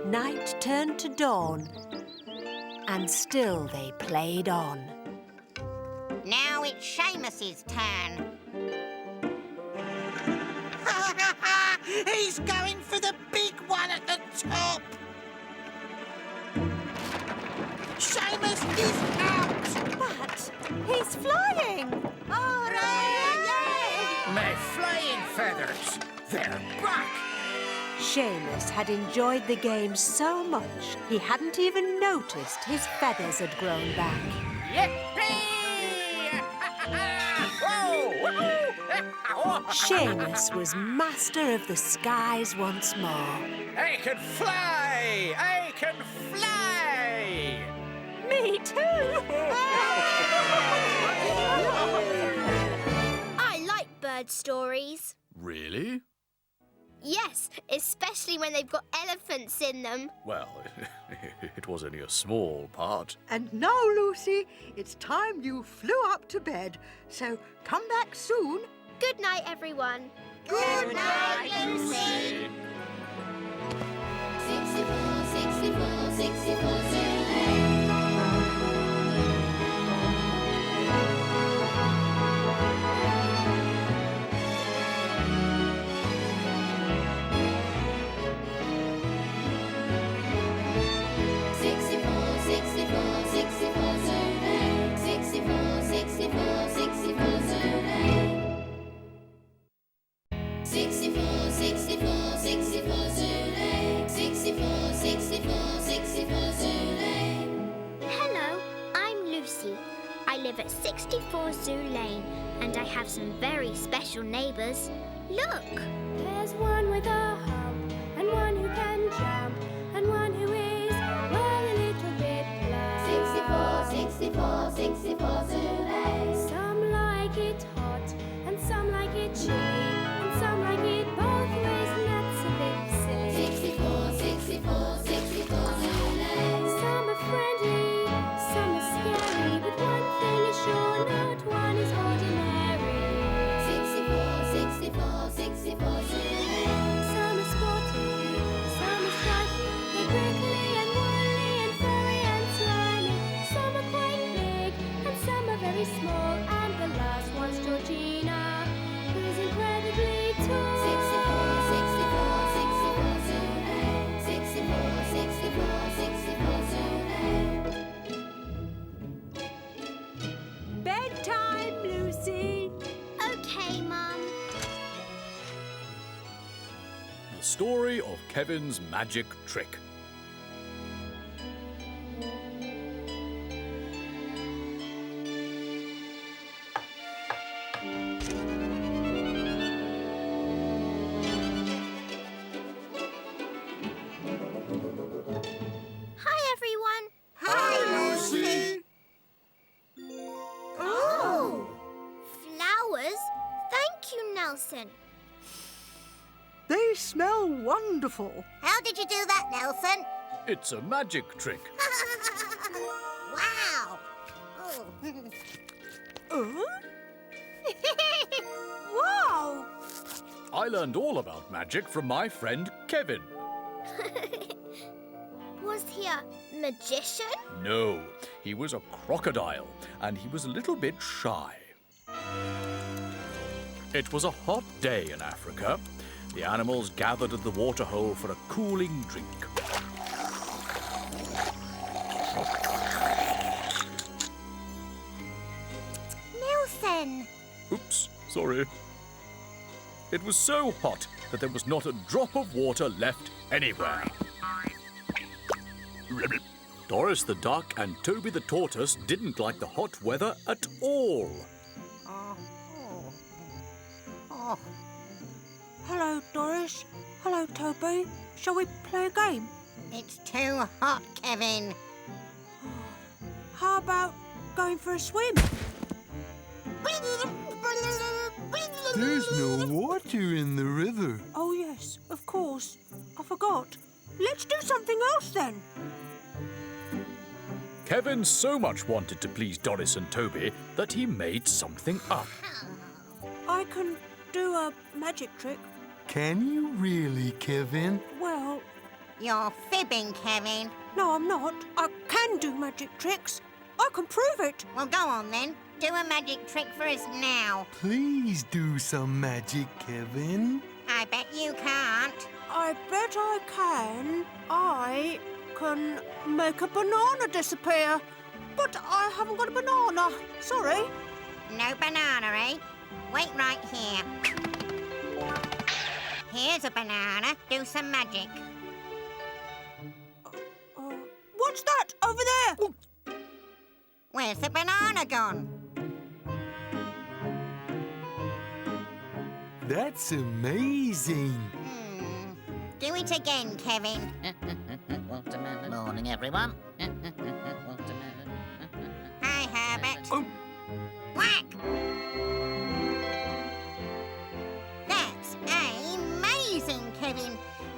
Night turned to dawn, and still they played on. Now it's Seamus's turn. He's going for the big one at the top. Seamus is out. But he's flying. Hooray! My flying feathers, they're back. Seamus had enjoyed the game so much he hadn't even noticed his feathers had grown back. Seamus was master of the skies once more. I can fly! I can fly! Me too! I like bird stories. Really? Yes, especially when they've got elephants in them. Well, it was only a small part. And now, Lucy, it's time you flew up to bed. So come back soon. Good night, everyone. Good night, Lucy. 64, 64, 64 Zulu. 64, 64 Zulu. Hello, I'm Lucy. I live at 64 Zoo Lane, and I have some very special neighbours. Look! There's one with a hump, and one who can jump, and one who is, well, a little bit plump. 64, 64, 64. story of Kevin's magic trick. Hi, everyone. Hi, Lucy. Oh! Flowers? Thank you, Nelson. They smell wonderful. How did you do that, Nelson? It's a magic trick. Wow! Oh. Wow! I learned all about magic from my friend Kevin. Was he a magician? No, he was a crocodile, and he was a little bit shy. It was a hot day in Africa. The animals gathered at the waterhole for a cooling drink. Nelson! Oops, sorry. It was so hot that there was not a drop of water left anywhere. Doris the duck and Toby the tortoise didn't like the hot weather at all. Hello, Doris. Hello, Toby. Shall we play a game? It's too hot, Kevin. How about going for a swim? There's no water in the river. Oh, yes, of course. I forgot. Let's do something else then. Kevin so much wanted to please Doris and Toby that he made something up. I can do a magic trick. Can you really, Kevin? Well, You're fibbing, Kevin. no, I'm not. I can do magic tricks. I can prove it. Well, go on then. Do a magic trick for us now. Please do some magic, Kevin. I bet you can't. I bet I can. I can make a banana disappear. But I haven't got a banana. Sorry. No banana, eh? Wait right here. Here's a banana. Do some magic. What's that over there? Where's the banana gone? That's amazing. Do it again, Kevin. Watermelon. Morning, everyone. Watermelon. Hi, Herbert. Whack! That's amazing, Kevin.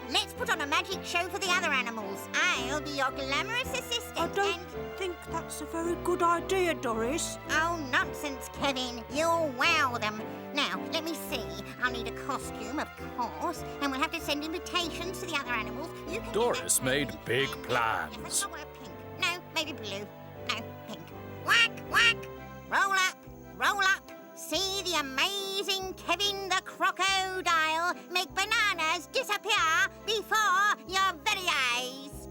Let's put on a magic show for the other animals. I'll be your glamorous assistant. I don't think that's a very good idea, Doris. Oh, nonsense, Kevin. You'll wow them. Now, let me see. I'll need a costume, of course, and we'll have to send invitations to the other animals. You can Doris made big plans. I'll wear pink. No, maybe blue. No, pink. Whack, whack. Roll up, roll up. See the amazing Kevin the crocodile make bananas disappear before your very eyes.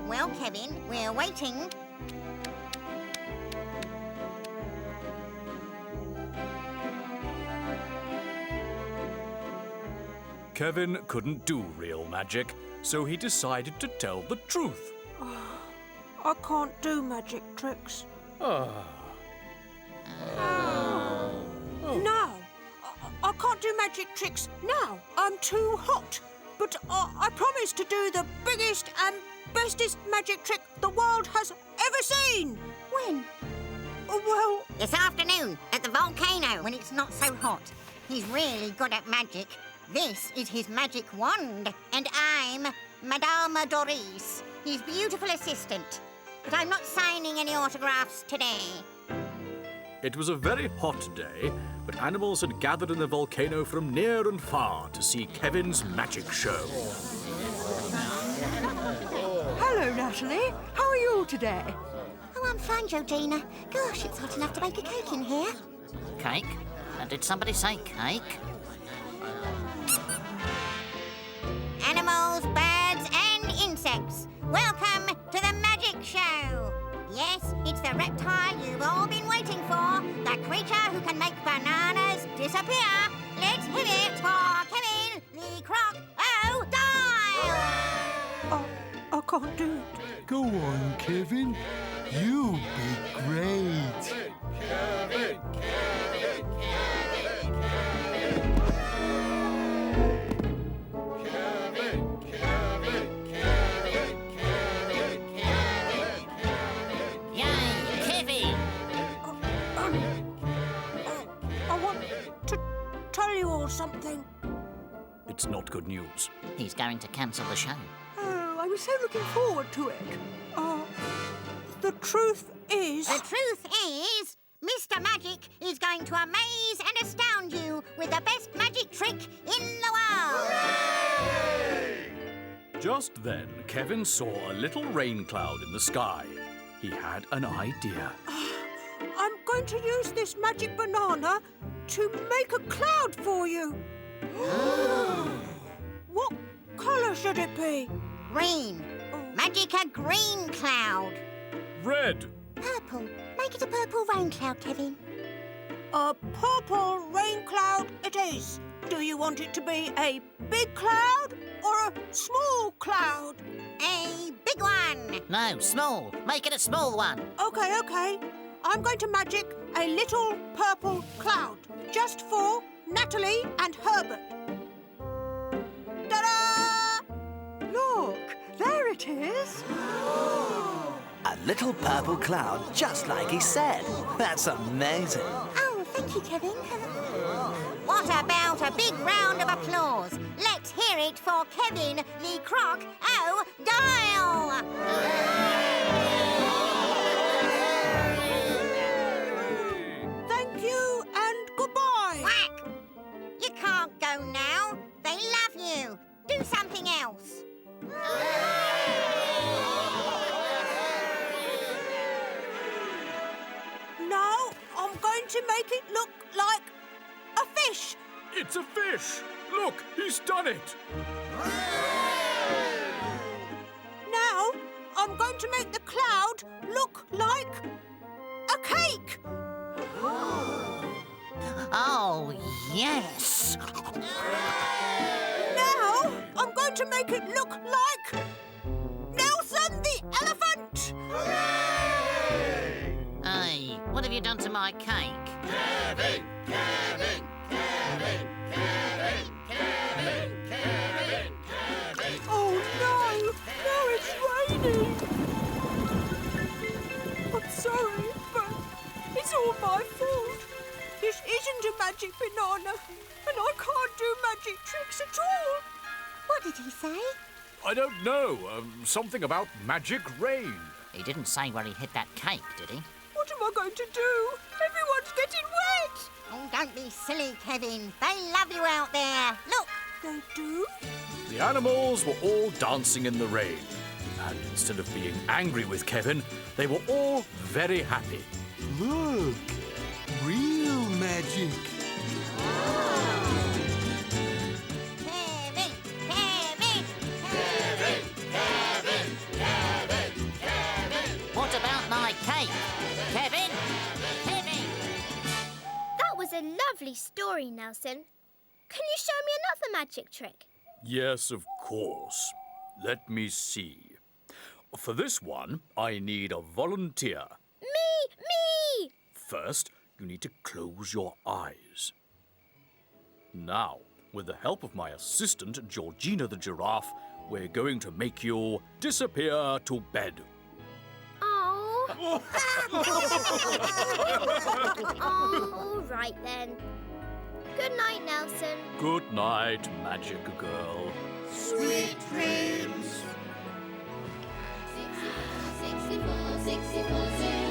Well, Kevin, we're waiting. Kevin couldn't do real magic, so he decided to tell the truth. I can't do magic tricks. Ah. No, I can't do magic tricks now. I'm too hot. But I promise to do the biggest and bestest magic trick the world has ever seen. When? Well... This afternoon, at the volcano, when it's not so hot. He's really good at magic. This is his magic wand, and I'm Madame Doris, his beautiful assistant. But I'm not signing any autographs today. It was a very hot day, but animals had gathered in the volcano from near and far to see Kevin's magic show. Hello, Nathalie. How are you today? Oh, I'm fine, Georgina. Gosh, it's hot enough to make a cake in here. Cake? Did somebody say cake? Animals, birds, and insects, welcome to the magic show. Yes, it's the reptile you've all been waiting for. The creature who can make bananas disappear. Let's hear it for Kevin the Crocodile. I can't do it. Go on, Kevin. You'll be great. I want to tell you all something. It's not good news. He's going to cancel the show. Oh, I was so looking forward to it. The truth is... The truth is, Mr. Magic is going to amaze and astound you with the best magic trick in the world. Just then, Kevin saw a little rain cloud in the sky. He had an idea. I'm going to use this magic banana to make a cloud for you. What colour should it be? Green. Magic a green cloud. Red. Purple. Make it a purple rain cloud, Kevin. A purple rain cloud it is. Do you want it to be a big cloud or a small cloud? A big one. No, small. Make it a small one. Okay. I'm going to magic a little purple cloud just for Nathalie and Herbert. Ta-da! Look, there it is. A little purple cloud, just like he said. That's amazing. Oh, thank you, Kevin. What about a big round of applause? Let's hear it for Kevin the Crocodile. Thank you and goodbye. Quack! You can't go now. They love you. Do something else. Now I'm going to make it look like a fish. It's a fish. Look, he's done it. Now I'm going to make the cloud look like a cake. Oh, yes. Now I'm going to make it look like Nelson the elephant. Hey, what have you done to my cake? Kevin! Oh no! Now it's raining. I'm sorry, but it's all my fault. This isn't a magic banana, and I can't do magic tricks at all. What did he say? I don't know. Something about magic rain. He didn't say where he hid that cake, did he? What am I going to do? Everyone's getting wet. Oh, don't be silly, Kevin. They love you out there. Look. They do? The animals were all dancing in the rain. And instead of being angry with Kevin, they were all very happy. Look, real magic. What about my cake? Kevin? That was a lovely story, Nelson. Can you show me another magic trick? Yes, of course. Let me see. For this one, I need a volunteer. Me! First, you need to close your eyes. Now, with the help of my assistant, Georgina the Giraffe, we're going to make you disappear to bed. Oh. Oh, all right then. Good night, Nelson. Good night, magic girl. Sweet dreams. 64, 64, 64.